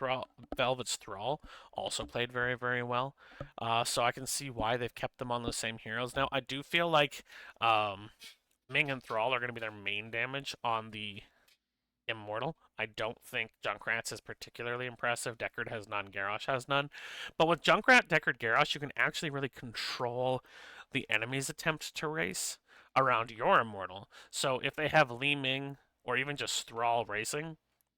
Velvet's Thrall also played very, very well. So I can see why they've kept them on the same heroes. Now, I do feel like Ming and Thrall are going to be their main damage on the Immortal. I don't think Junkrat's is particularly impressive. Deckard has none, Garrosh has none. But with Junkrat, Deckard, Garrosh, you can actually really control the enemy's attempt to race around your Immortal. So if they have Li Ming or even just Thrall racing,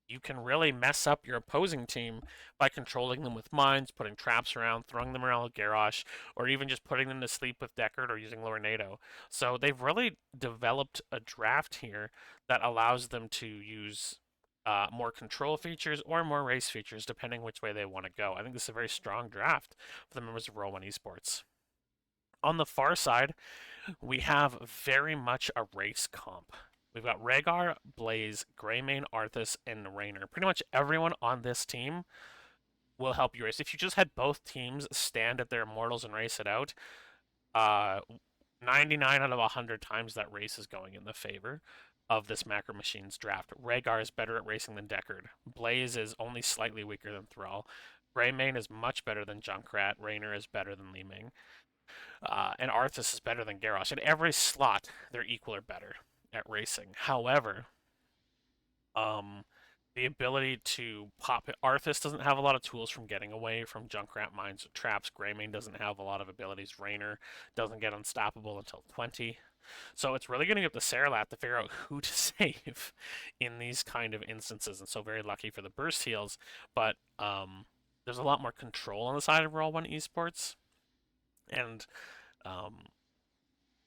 you can really mess up your opposing team by controlling them with mines, putting traps around, throwing them around with Garrosh, or even just putting them to sleep with Deckard or using Lornado. So they've really developed a draft here that allows them to use more control features or more race features, depending which way they want to go. I think this is a very strong draft for the members of Roll1Esports. On the far side, we have very much a race comp. We've got Rhaegar, Blaze, Greymane, Arthas, and Raynor. Pretty much everyone on this team will help you race. If you just had both teams stand at their immortals and race it out, 99 out of 100 times that race is going in the favor of this Macro Machines draft. Rhaegar is better at racing than Deckard. Blaze is only slightly weaker than Thrall. Greymane is much better than Junkrat. Raynor is better than Li Ming. And Arthas is better than Garrosh. In every slot, they're equal or better at racing. However, the ability to pop it. Arthas doesn't have a lot of tools from getting away from Junkrat mines or traps. Greymane doesn't have a lot of abilities. Raynor doesn't get unstoppable until 20. So it's really going to be up to Saralath to figure out who to save in these kind of instances. And so very lucky for the burst heals, but there's a lot more control on the side of Roll1Esports. And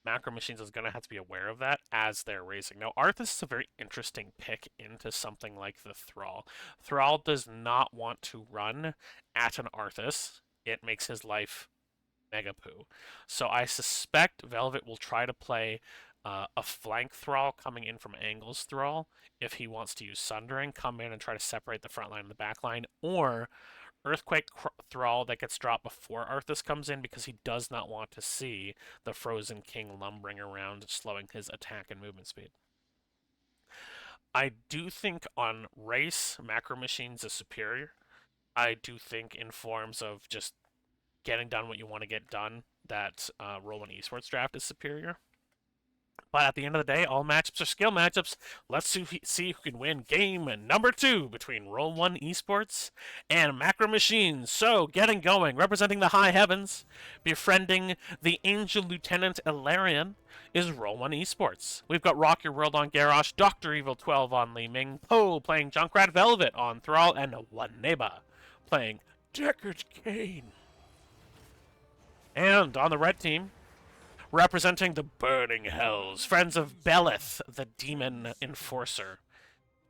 Macro Machines is going to have to be aware of that as they're racing. Now, Arthas is a very interesting pick into something like the Thrall. Thrall does not want to run at an Arthas. It makes his life mega poo. So I suspect Velvet will try to play a flank Thrall coming in from angles Thrall if he wants to use Sundering, come in and try to separate the front line and the back line, or Earthquake Thrall that gets dropped before Arthas comes in because he does not want to see the Frozen King lumbering around, slowing his attack and movement speed. I do think on race, Macro Machines is superior. I do think in forms of just getting done what you want to get done, that Roll1Esports draft is superior. But at the end of the day, all matchups are skill matchups. Let's see who can win game number 2 between Roll1Esports and Macro Machines. So, getting going, representing the high heavens, befriending the Angel Lieutenant Ilarion, is Roll1Esports. We've got Rock Your World on Garrosh, Dr. Evil 12 on Li Ming, Poe playing Junkrat Velvet on Thrall, and Waneba playing Deckard Cain. And on the red team, representing the Burning Hells, friends of Belith, the Demon Enforcer,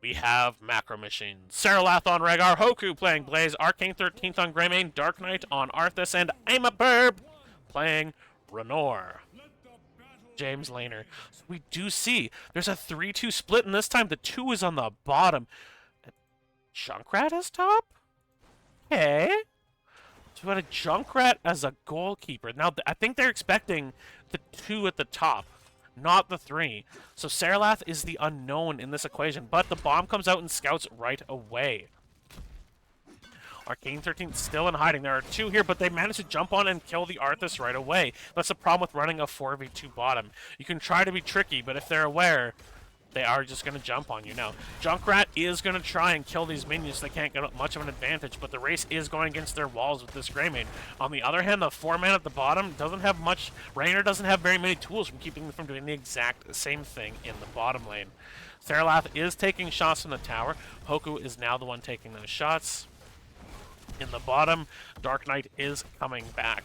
we have Macro Machines. Saralath on Rhaegar, Hoku playing Blaze, Arcane 13th on Greymane, Dark Knight on Arthas, and I'm a Burb playing Renor. James Laner. So we do see there's a 3-2 split, and this time the 2 is on the bottom. Junkrat is top? Okay. So we got a Junkrat as a goalkeeper. Now, I think they're expecting the 2 at the top, not the 3. So Saralath is the unknown in this equation, but the bomb comes out and scouts right away. Arcane 13 still in hiding. There are 2 here, but they managed to jump on and kill the Arthas right away. That's the problem with running a 4v2 bottom. You can try to be tricky, but if they're aware, they are just going to jump on you now. Junkrat is going to try and kill these minions so they can't get much of an advantage, but the race is going against their walls with this Greymane. On the other hand, the 4-man at the bottom doesn't have much. Raynor doesn't have very many tools from keeping them from doing the exact same thing in the bottom lane. Saralath is taking shots from the tower. Hoku is now the one taking those shots. In the bottom, Dark Knight is coming back.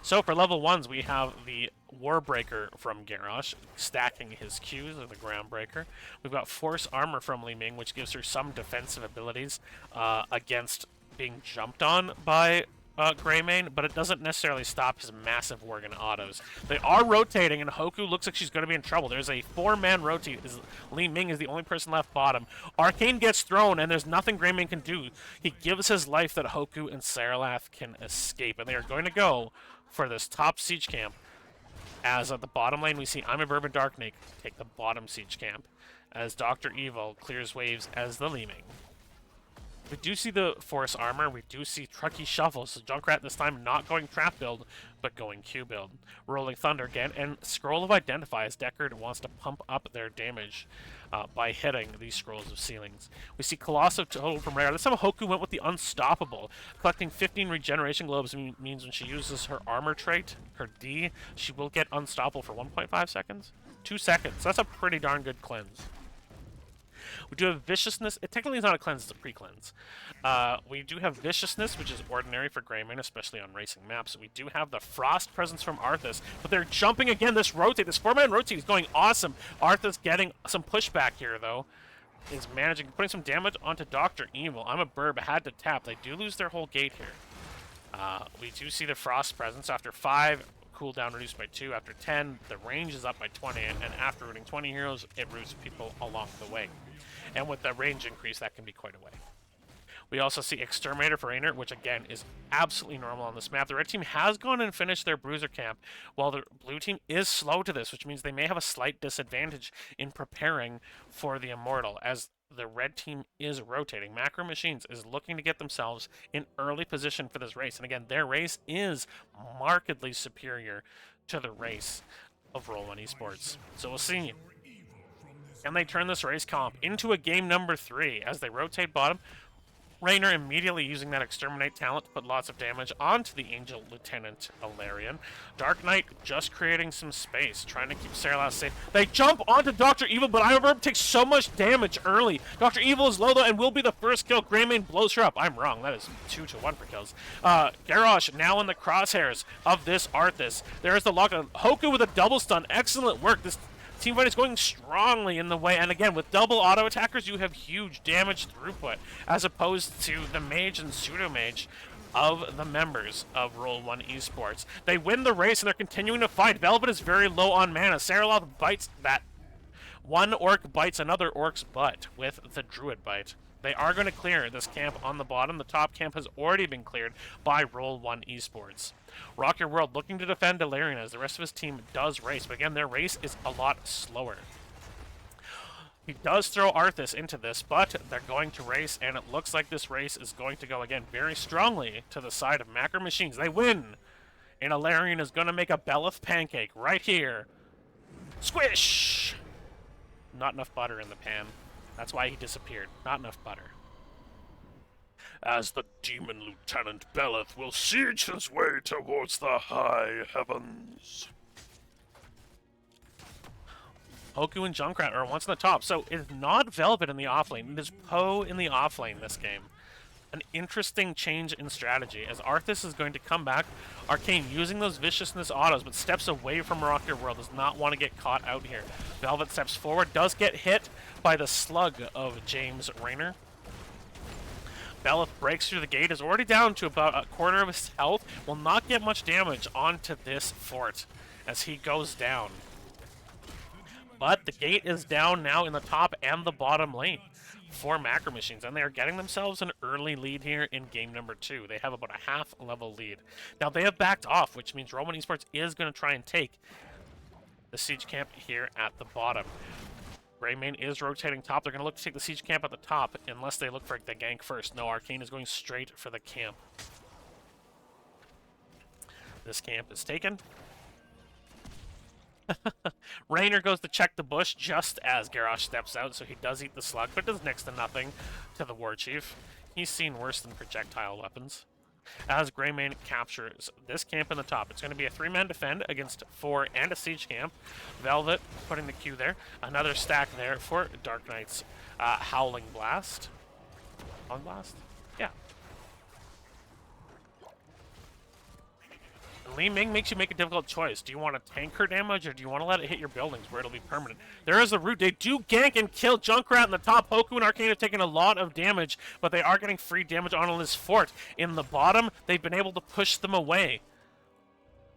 So for level 1s, we have the Warbreaker from Garrosh, stacking his Qs of the Groundbreaker. We've got Force Armor from Li Ming, which gives her some defensive abilities against being jumped on by Greymane, but it doesn't necessarily stop his massive Worgen autos. They are rotating, and Hoku looks like she's going to be in trouble. There's a 4-man rotate. Li Ming is the only person left bottom. Arcane gets thrown, and there's nothing Greymane can do. He gives his life that Hoku and Saralath can escape, and they are going to go for this top siege camp. As at the bottom lane, we see I'm a Bourbon Dark Knight take the bottom siege camp. as Dr. Evil clears waves as the Leeming. We do see the Force Armor, we do see Trucky Shuffle, so Junkrat this time not going Trap build, but going Q build. Rolling Thunder again, and Scroll of Identify as Deckard wants to pump up their damage by hitting these Scrolls of Ceilings. We see Colossal Total from Rare. This time Hoku went with the Unstoppable. Collecting 15 Regeneration Globes means when she uses her Armor trait, her D, she will get Unstoppable for 1.5 seconds? 2 seconds. That's a pretty darn good cleanse. We do have Viciousness. It technically is not a cleanse, it's a pre-cleanse. We do have Viciousness, which is ordinary for Greymane, especially on racing maps. We do have the Frost presence from Arthas, but they're jumping again. This rotate, this 4-man rotate is going awesome. Arthas getting some pushback here, though. Is managing, putting some damage onto Dr. Evil. I'm a Burb, had to tap. They do lose their whole gate here. We do see the Frost presence after 5. Cooldown reduced by 2 after 10. The range is up by 20, and after rooting 20 heroes, it roots people along the way. And with the range increase, that can be quite a way. We also see Exterminator for Raynor, which again is absolutely normal on this map. The red team has gone and finished their Bruiser camp, while the blue team is slow to this, which means they may have a slight disadvantage in preparing for the Immortal, as the red team is rotating. Macro Machines is looking to get themselves in early position for this race. And again, their race is markedly superior to the race of Roll1Esports. So we'll see. And they turn this race comp into a game number 3 as they rotate bottom. Raynor immediately using that Exterminate talent to put lots of damage onto the Angel Lieutenant Alarian. Dark Knight just creating some space, trying to keep Sarah safe. They jump onto Dr. Evil, but Iverb takes so much damage early. Dr. Evil is low though and will be the first kill. Greymane blows her up. I'm wrong. That is 2-1 for kills. Garrosh now in the crosshairs of this Arthas. There's the lock-on. Hoku with a double stun. Excellent work. This teamfight is going strongly in the way, and again, with double auto attackers, you have huge damage throughput, as opposed to the mage and pseudo mage of the members of Roll1Esports. They win the race, and they're continuing to fight. Velvet is very low on mana. Saraloth bites that. One orc bites another orc's butt with the Druid bite. They are going to clear this camp on the bottom. The top camp has already been cleared by Roll1Esports. Rock Your World looking to defend Delirian as the rest of his team does race, but again, their race is a lot slower. He does throw Arthas into this, but they're going to race, and it looks like this race is going to go, again, very strongly to the side of Macro Machines. They win! And Alarian is going to make a Belith pancake right here. Squish! Not enough butter in the pan. That's why he disappeared. Not enough butter. As the demon Lieutenant Belith will siege his way towards the high heavens. Hoku and Junkrat are once on the top, so it's not Velvet in the offlane. It is Poe in the offlane this game. An interesting change in strategy, as Arthas is going to come back. Arcane using those Viciousness autos, but steps away from Rock Your World, does not want to get caught out here. Velvet steps forward, does get hit by the slug of James Raynor. Belith breaks through the gate, is already down to about a quarter of his health, will not get much damage onto this fort as he goes down. But the gate is down now in the top and the bottom lane for Macro Machines, and they are getting themselves an early lead here in game number 2. They have about a half-level lead. Now, they have backed off, which means Roll1Esports is going to try and take the siege camp here at the bottom. Greymane is rotating top. They're going to look to take the siege camp at the top unless they look for the gank first. No, Arcane is going straight for the camp. This camp is taken. Raynor goes to check the bush just as Garrosh steps out, so he does eat the slug, but does next to nothing to the War Chief. He's seen worse than projectile weapons. As Greymane captures this camp in the top, it's going to be a 3-man defend against 4 and a siege camp. Velvet putting the Q there. Another stack there for Dark Knight's Howling Blast. Howling Blast? Yeah. Li Ming makes you make a difficult choice. Do you want to tank her damage, or do you want to let it hit your buildings where it'll be permanent? There is a root. They do gank and kill Junkrat in the top. Hoku and Arcane have taken a lot of damage, but they are getting free damage on this fort. In the bottom, they've been able to push them away.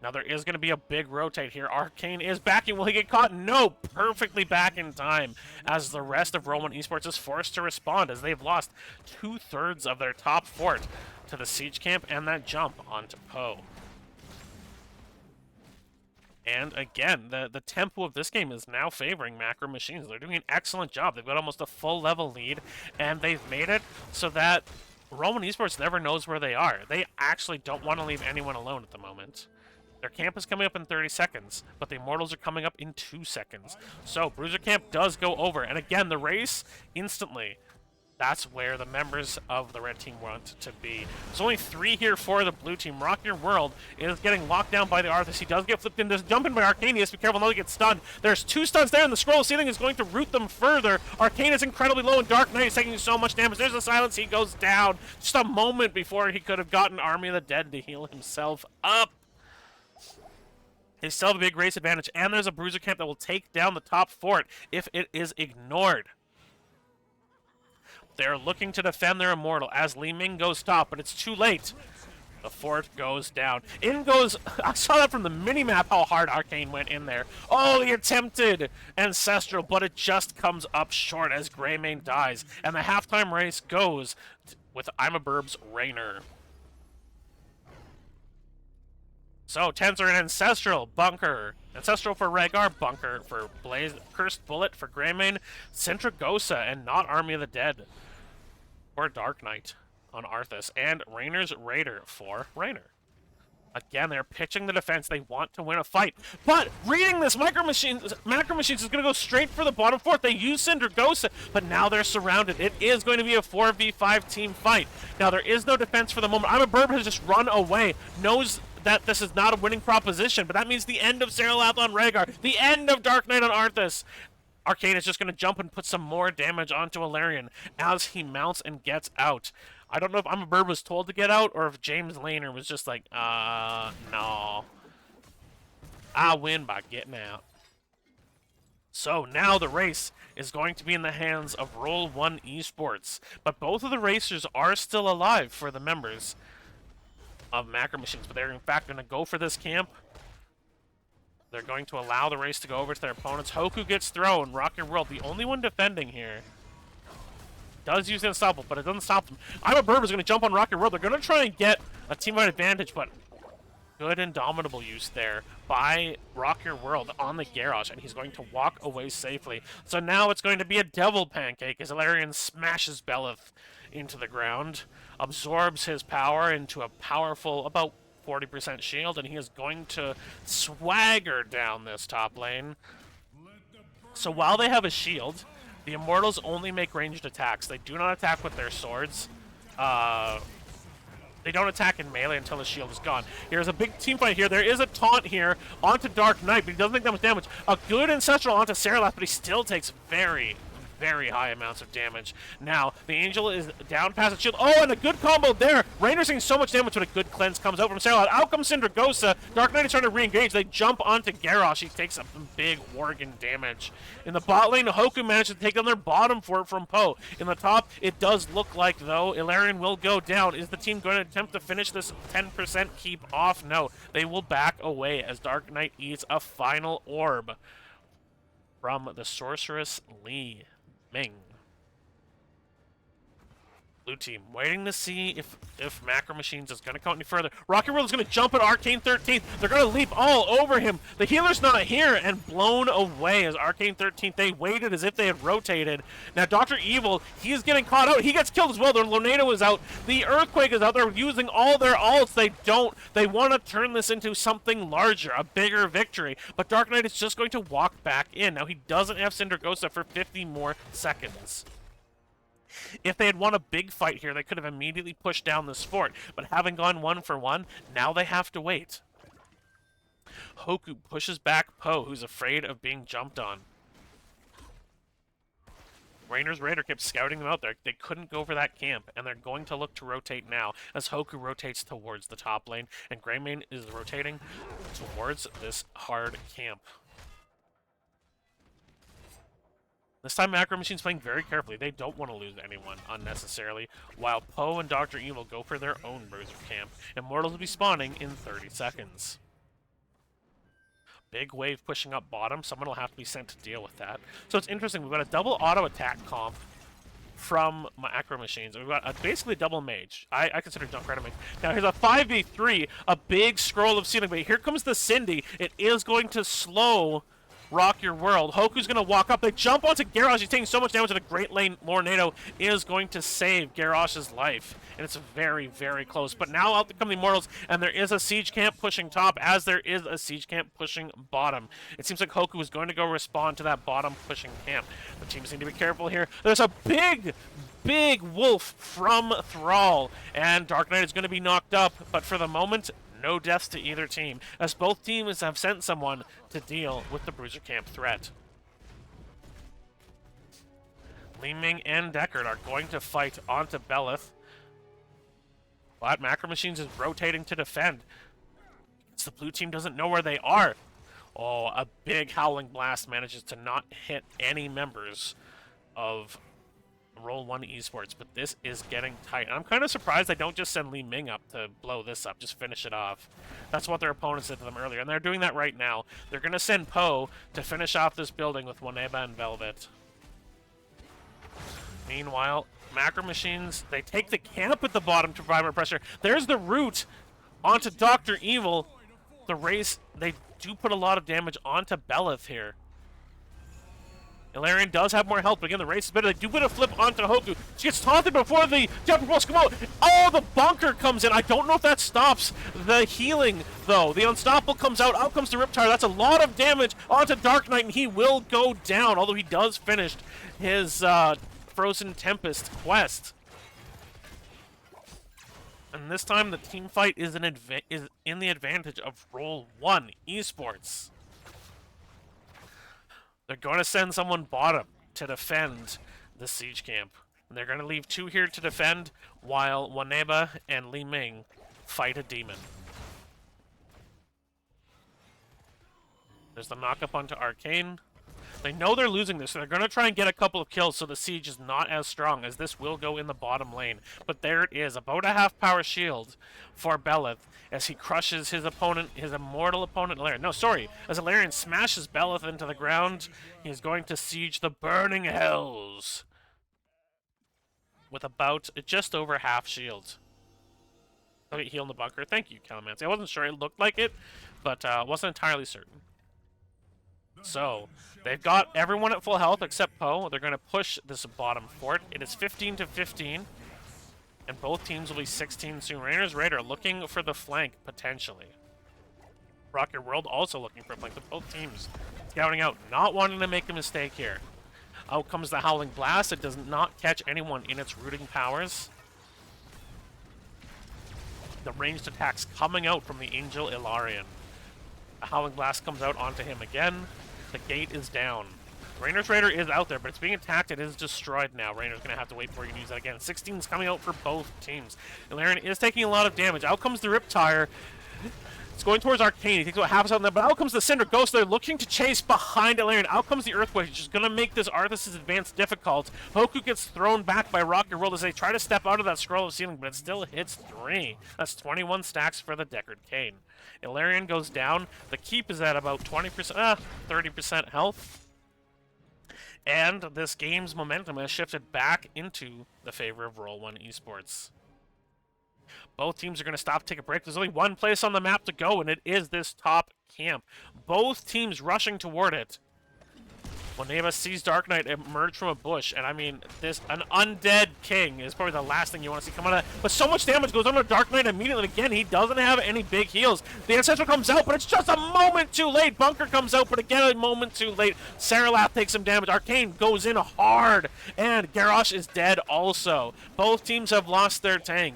Now there is going to be a big rotate here. Arcane is backing. Will he get caught? No! Perfectly back in time as the rest of Roll1Esports is forced to respond as they've lost 2/3 of their top fort to the siege camp and that jump onto Poe. And again, the tempo of this game is now favoring Macro Machines. They're doing an excellent job. They've got almost a full level lead, and they've made it so that Roll1Esports never knows where they are. They actually don't want to leave anyone alone at the moment. Their camp is coming up in 30 seconds, but the Immortals are coming up in 2 seconds. So Bruiser Camp does go over, and again, the race instantly. That's where the members of the red team want to be. There's only 3 here for the blue team. Rock Your World is getting locked down by the Arthas. He does get flipped in. Does jump in by Arcanius. Be careful, now he gets stunned. There's 2 stuns there, and the scroll ceiling is going to root them further. Arcane is incredibly low, and Dark Knight is taking so much damage. There's a silence. He goes down. Just a moment before he could have gotten Army of the Dead to heal himself up. They still have a big race advantage, and there's a Bruiser Camp that will take down the top fort if it is ignored. They're looking to defend their Immortal as Li Ming goes top, but it's too late. The fort goes down. In goes... I saw that from the minimap how hard Arcane went in there. Oh, the attempted Ancestral, but it just comes up short as Greymane dies. And the halftime race goes with I'm a Burb's Raynor. So, Tensor and Ancestral, Bunker. Ancestral for Rhaegar, Bunker for Blaze, Cursed Bullet for Greymane, Centrigosa, and not Army of the Dead for Dark Knight on Arthas, and Raynor's Raider for Raynor. Again, they're pitching the defense. They want to win a fight. But reading this, Macro Machines is going to go straight for the bottom fort. They use Centrigosa, but now they're surrounded. It is going to be a 4v5 team fight. Now, there is no defense for the moment. I'm a Burb has just run away, knows that this is not a winning proposition, but that means the end of Seralath on Rhaegar, the end of Dark Knight on Arthas. Arcane is just going to jump and put some more damage onto Ilarion as he mounts and gets out. I don't know if I'm a Bird was told to get out or if James Laner was just like, no. I win by getting out. So now the race is going to be in the hands of Roll1Esports. But both of the racers are still alive for the members of Macro Machines. But they're in fact going to go for this camp. They're going to allow the race to go over to their opponents. Hoku gets thrown. Rock Your World, the only one defending here, does use Unstoppable, but it doesn't stop them. I'm a Burb is going to jump on Rock Your World. They're going to try and get a team-wide advantage, but good Indomitable use there by Rock Your World on the Garrosh, and he's going to walk away safely. So now it's going to be a Devil Pancake as Ilarion smashes Belith into the ground, absorbs his power into a powerful, about 40% shield, and he is going to swagger down this top lane. So while they have a shield, the Immortals only make ranged attacks. They do not attack with their swords. They don't attack in melee until the shield is gone. Here's a big team fight here. There is a taunt here onto Dark Knight, but he doesn't take that much damage. A good Ancestral onto Seralath, but he still takes very high amounts of damage. Now, the Angel is down past the shield. Oh, and a good combo there. Rainer's taking so much damage when a good cleanse comes out from Seralath. Out comes Centrigosa. Dark Knight is trying to re-engage. They jump onto Garrosh. He takes some big Worgen damage. In the bot lane, Hoku managed to take down their bottom fort from Poe. In the top, it does look like, though, Ilarion will go down. Is the team going to attempt to finish this 10% keep off? No. They will back away as Dark Knight eats a final orb from the Sorceress Li Ming. Blue team waiting to see if Macro Machines is going to come any further. Rocket World is going to jump at Arcane 13th. They're going to leap all over him. The healer's not here and blown away as Arcane 13th. They waited as if they had rotated. Now Dr. Evil, he is getting caught out. He gets killed as well. Their Lonado is out. The Earthquake is out there using all their ults. They want to turn this into something larger, a bigger victory. But Dark Knight is just going to walk back in. Now he doesn't have Cindergosa for 50 more seconds. If they had won a big fight here, they could have immediately pushed down this fort. But having gone 1-for-1, now they have to wait. Hoku pushes back Poe, who's afraid of being jumped on. Rainer's Raider kept scouting them out there. They couldn't go for that camp, and they're going to look to rotate now as Hoku rotates towards the top lane, and Greymane is rotating towards this hard camp. This time, Macro Machine's playing very carefully. They don't want to lose anyone unnecessarily, while Poe and Dr. Evil go for their own Bruiser camp. Immortals will be spawning in 30 seconds. Big wave pushing up bottom. Someone will have to be sent to deal with that. So it's interesting. We've got a double auto attack comp from Macro Machines. We've got basically a double mage. I consider Junkrat a mage. Now here's a 5v3, a big scroll of ceiling, but here comes the Cindy. It is going to slow Rock Your World. Hoku's going to walk up. They jump onto Garrosh. He's taking so much damage that a Great Lane Lornado is going to save Garrosh's life. And it's very, very close. But now out come the Immortals, and there is a Siege Camp pushing top as there is a Siege Camp pushing bottom. It seems like Hoku is going to go respond to that bottom pushing camp. The teams need to be careful here. There's a big wolf from Thrall, and Dark Knight is going to be knocked up, but for the moment, no deaths to either team, as both teams have sent someone to deal with the Bruiser Camp threat. Li Ming and Deckard are going to fight onto Belith, but Macro Machines is rotating to defend. So the blue team doesn't know where they are. Oh, a big Howling Blast manages to not hit any members of Roll1Esports, but this is getting tight. I'm kind of surprised they don't just send Li Ming up to blow this up, just finish it off. That's what their opponents did to them earlier, and they're doing that right now. They're going to send Poe to finish off this building with Waneba and Velvet. Meanwhile, Macro Machines, they take the camp at the bottom to provide more pressure. There's the root onto Dr. Evil. The race, they do put a lot of damage onto Belith here. Ilarion does have more health, but again, the race is better. They do put a flip onto Hoku. She gets taunted before the Jump Propulse come out. Oh, the bunker comes in. I don't know if that stops the healing, though. The Unstoppable comes out. Out comes the Riptire. That's a lot of damage onto Dark Knight, and he will go down, although he does finish his Frozen Tempest quest. And this time, the team fight is in the advantage of Roll1Esports. They're going to send someone bottom to defend the Siege Camp. And they're going to leave 2 here to defend while Waneba and Li Ming fight a demon. There's the knock-up onto Arcane. They know they're losing this, so they're going to try and get a couple of kills so the siege is not as strong, as this will go in the bottom lane. But there it is, about a half-power shield for Belith as he crushes his opponent, his immortal opponent, Ilarion. No, sorry, as Ilarion smashes Belith into the ground, he is going to siege the Burning Hells with about just over half shield. Okay, heal in the bunker. Thank you, Calamancy. I wasn't sure it looked like it, but wasn't entirely certain. So, they've got everyone at full health except Poe. They're going to push this bottom fort. It is 15 to 15, and both teams will be 16 soon. Rainer's Raider looking for the flank, potentially. Rock Your World also looking for a flank, but both teams scouting out, not wanting to make a mistake here. Out comes the Howling Blast. It does not catch anyone in its rooting powers. The ranged attacks coming out from the Angel Ilarion. A Howling Blast comes out onto him again. The gate is down. Rainer's Raider is out there, but it's being attacked. It is destroyed now. Rainer's going to have to wait before he can use that again. 16 is coming out for both teams. Ilarion is taking a lot of damage. Out comes the Riptire. It's going towards Arcane. He takes about half a second there, but out comes the Cinder Ghost. They're looking to chase behind Ilarion. Out comes the Earthquake, which is going to make this Arthas' advance difficult. Hoku gets thrown back by Rock Your World as they try to step out of that scroll of ceiling, but it still hits 3. That's 21 stacks for the Deckard Cain. Ilarion goes down. The keep is at about 20%, 30% health. And this game's momentum has shifted back into the favor of Roll1Esports. Both teams are going to stop, take a break. There's only one place on the map to go, and it is this top camp. Both teams rushing toward it. Waneba sees Dark Knight emerge from a bush, and I mean, an undead king is probably the last thing you want to see come out of that. But so much damage goes on to Dark Knight immediately. Again, he doesn't have any big heals. The Ancestral comes out, but it's just a moment too late. Bunker comes out, but again, a moment too late. Saralath takes some damage. Arcane goes in hard, and Garrosh is dead also. Both teams have lost their tank.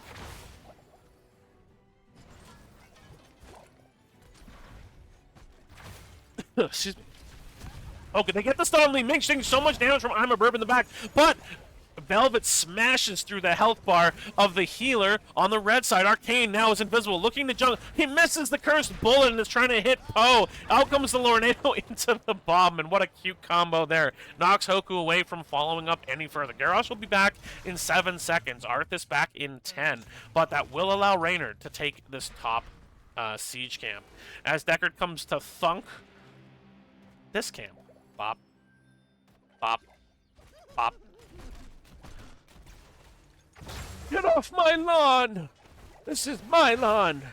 Excuse me. Okay, they get the stun on Li Ming, taking so much damage from I'm a Burb in the back, but Velvet smashes through the health bar of the healer on the red side. Arcane now is invisible, looking to jump. He misses the cursed bullet and is trying to hit Poe. Out comes the Lornado into the bomb, and what a cute combo there. Knocks Hoku away from following up any further. Garrosh will be back in 7 seconds. Arthas back in 10, but that will allow Raynor to take this top siege camp. As Deckard comes to thunk this camp. Bop. Bop. Bop. Get off my lawn! This is my lawn!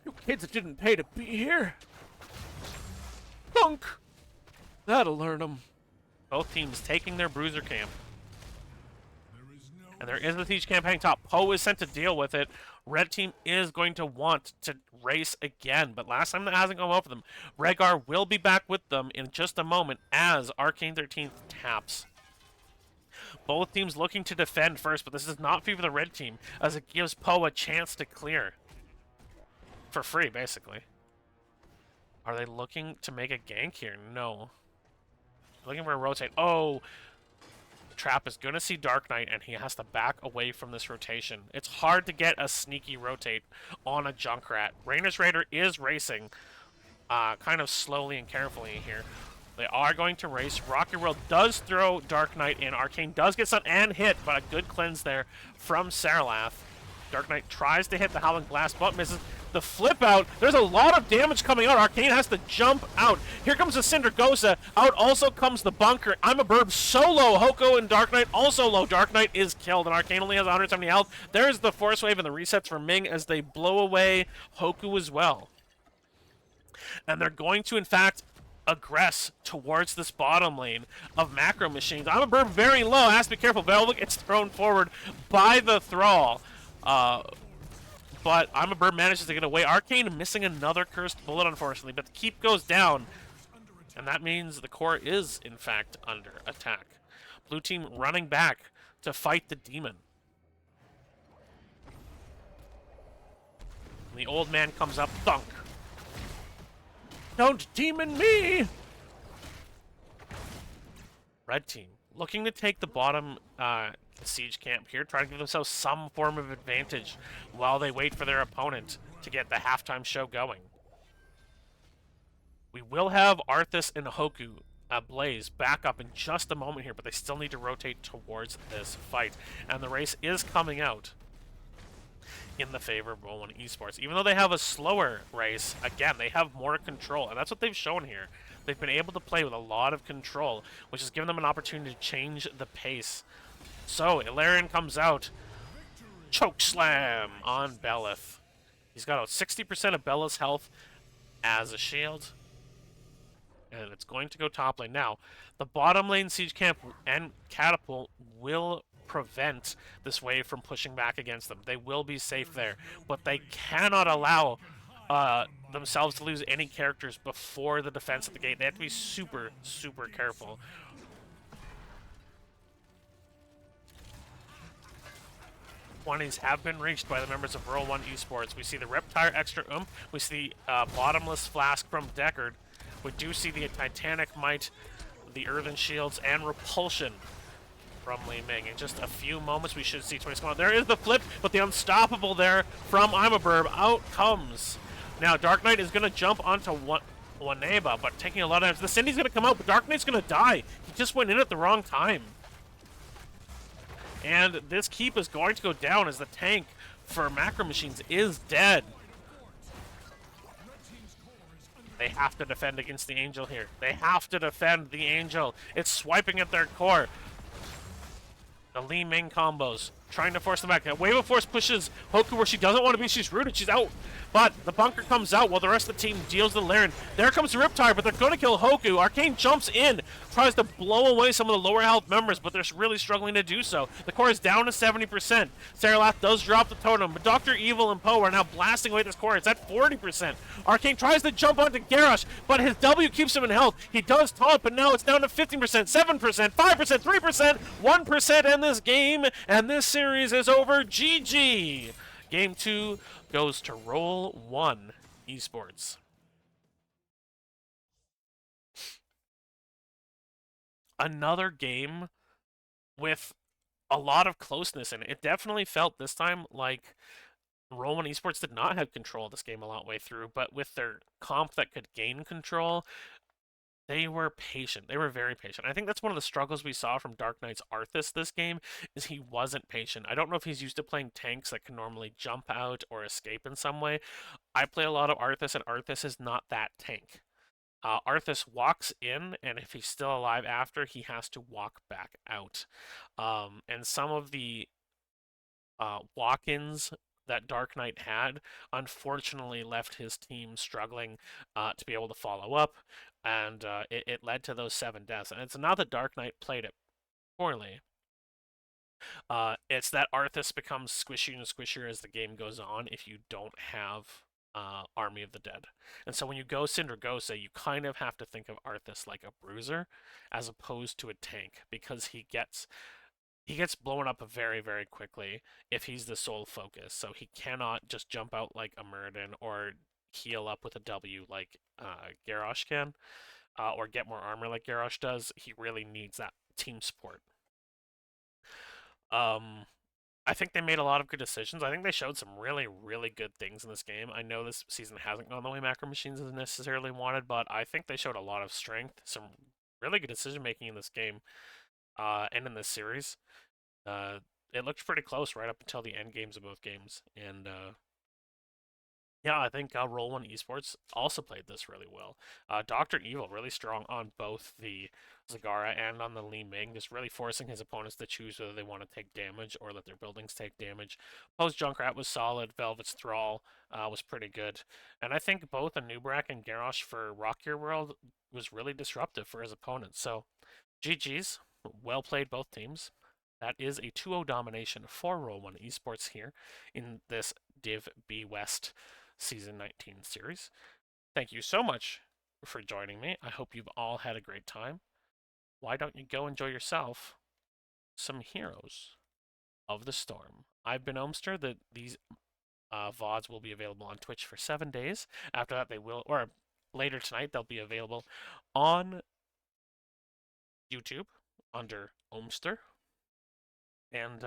You kids didn't pay to be here! Punk! That'll learn them. Both teams taking their bruiser camp. And there is the siege camp hanging top. Poe is sent to deal with it. Red team is going to want to race again, but last time that hasn't gone well for them. Rhaegar will be back with them in just a moment as Arcane 13th taps. Both teams looking to defend first, but this is not free for the red team, as it gives Poe a chance to clear. For free, basically. Are they looking to make a gank here? No. Looking for a rotate. Oh! Trap is going to see Dark Knight, and he has to back away from this rotation. It's hard to get a sneaky rotate on a Junkrat. Rainer's Raider is racing, kind of slowly and carefully here. They are going to race. Rocky World does throw Dark Knight in. Arcane does get stunned and hit, but a good cleanse there from Saralath. Dark Knight tries to hit the Howling Blast, but misses. The flip out, there's a lot of damage coming out. Arcane has to jump out. Here comes the Cindergosa. Out also comes the bunker. I'm a Burb so low. Hoko and Dark Knight also low. Dark Knight is killed, and Arcane only has 170 health. There's the Force Wave and the resets for Ming as they blow away Hoku as well. And they're going to, in fact, aggress towards this bottom lane of macro machines. I'm a Burb very low. Has to be careful. Velvet gets thrown forward by the Thrall. But I'm a Bird manages to get away. Arcane missing another cursed bullet, unfortunately, but the keep goes down. And that means the core is, in fact, under attack. Blue team running back to fight the demon. The old man comes up, thunk. Don't demon me! Red team looking to take the bottom siege camp here, trying to give themselves some form of advantage while they wait for their opponent to get the halftime show going. We will have Arthas and Hoku Blaze back up in just a moment here, but they still need to rotate towards this fight. And the race is coming out in the favor of Roll1Esports. Even though they have a slower race, again, they have more control, and that's what they've shown here. They've been able to play with a lot of control, which has given them an opportunity to change the pace. So, Ilarion comes out. Choke slam on Belith. He's got 60% of Bella's health as a shield. And it's going to go top lane. Now, the bottom lane siege camp and catapult will prevent this wave from pushing back against them. They will be safe there. But they cannot allow themselves to lose any characters before the defense at the gate. They have to be super, super careful. '20s have been reached by the members of Roll1Esports. We see the Reptire Extra Oomph. We see Bottomless Flask from Deckard. We do see the Titanic Might, the Earthen Shields, and Repulsion from Li Ming. In just a few moments, we should see 20s come on. There is the flip, but the Unstoppable there from I'm a Burb. Out comes. Now, Dark Knight is going to jump onto Waneba, but taking a lot of damage. The Cindy's going to come out, but Dark Knight's going to die. He just went in at the wrong time. And this keep is going to go down as the tank for Macro Machines is dead. They have to defend against the Angel here. They have to defend the Angel. It's swiping at their core. The Li Ming combos, trying to force them back. Wave of Force pushes Hoku where she doesn't want to be. She's rooted. She's out. But the bunker comes out while the rest of the team deals the Laren. There comes the Riptire, but they're going to kill Hoku. Arcane jumps in, tries to blow away some of the lower health members, but they're really struggling to do so. The core is down to 70%. Saralath does drop the totem, but Dr. Evil and Poe are now blasting away this core. It's at 40%. Arcane tries to jump onto Garrosh, but his W keeps him in health. He does taunt, but now it's down to 15%, 7%, 5%, 3%, 1%, and this game and this series is over. GG. Game 2 goes to Roll1Esports. Another game with a lot of closeness in it. It definitely felt this time like Roll1Esports did not have control of this game a lot way through, but with their comp that could gain control, they were patient. They were very patient. I think that's one of the struggles we saw from Dark Knight's Arthas this game, is he wasn't patient. I don't know if he's used to playing tanks that can normally jump out or escape in some way. I play a lot of Arthas, and Arthas is not that tank. Arthas walks in, and if he's still alive after, he has to walk back out. And some of the walk-ins that Dark Knight had unfortunately left his team struggling to be able to follow up, and it led to those 7 deaths. And it's not that Dark Knight played it poorly. It's that Arthas becomes squishier and squishier as the game goes on if you don't have Army of the Dead. And so when you go Sindragosa, you kind of have to think of Arthas like a bruiser as opposed to a tank because he gets blown up very, very quickly if he's the sole focus. So he cannot just jump out like a Muradin or heal up with a W like Garrosh can, or get more armor like Garrosh does. He really needs that team support. Um, I think they made a lot of good decisions. I think they showed some really, really good things in this game. I know this season hasn't gone the way Macro Machines has necessarily wanted, but I think they showed a lot of strength, some really good decision making in this game, and in this series. Uh, it looked pretty close right up until the end games of both games, and yeah, I think Roll1Esports also played this really well. Doctor Evil really strong on both the Zagara and on the Li Ming, just really forcing his opponents to choose whether they want to take damage or let their buildings take damage. Post Junkrat was solid. Velvet's Thrall was pretty good, and I think both Anubrak and Garrosh for Rockier World was really disruptive for his opponents. So GG's, well played both teams. That is a 2-0 domination for Roll1Esports here in this Div B West Season 19 series. Thank you so much for joining me. I hope you've all had a great time. Why don't you go enjoy yourself some Heroes of the Storm? I've been Omster. These VODs will be available on Twitch for 7 days. After that, they will, or later tonight, they'll be available on YouTube under Omster. And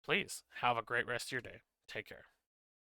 please have a great rest of your day. Take care.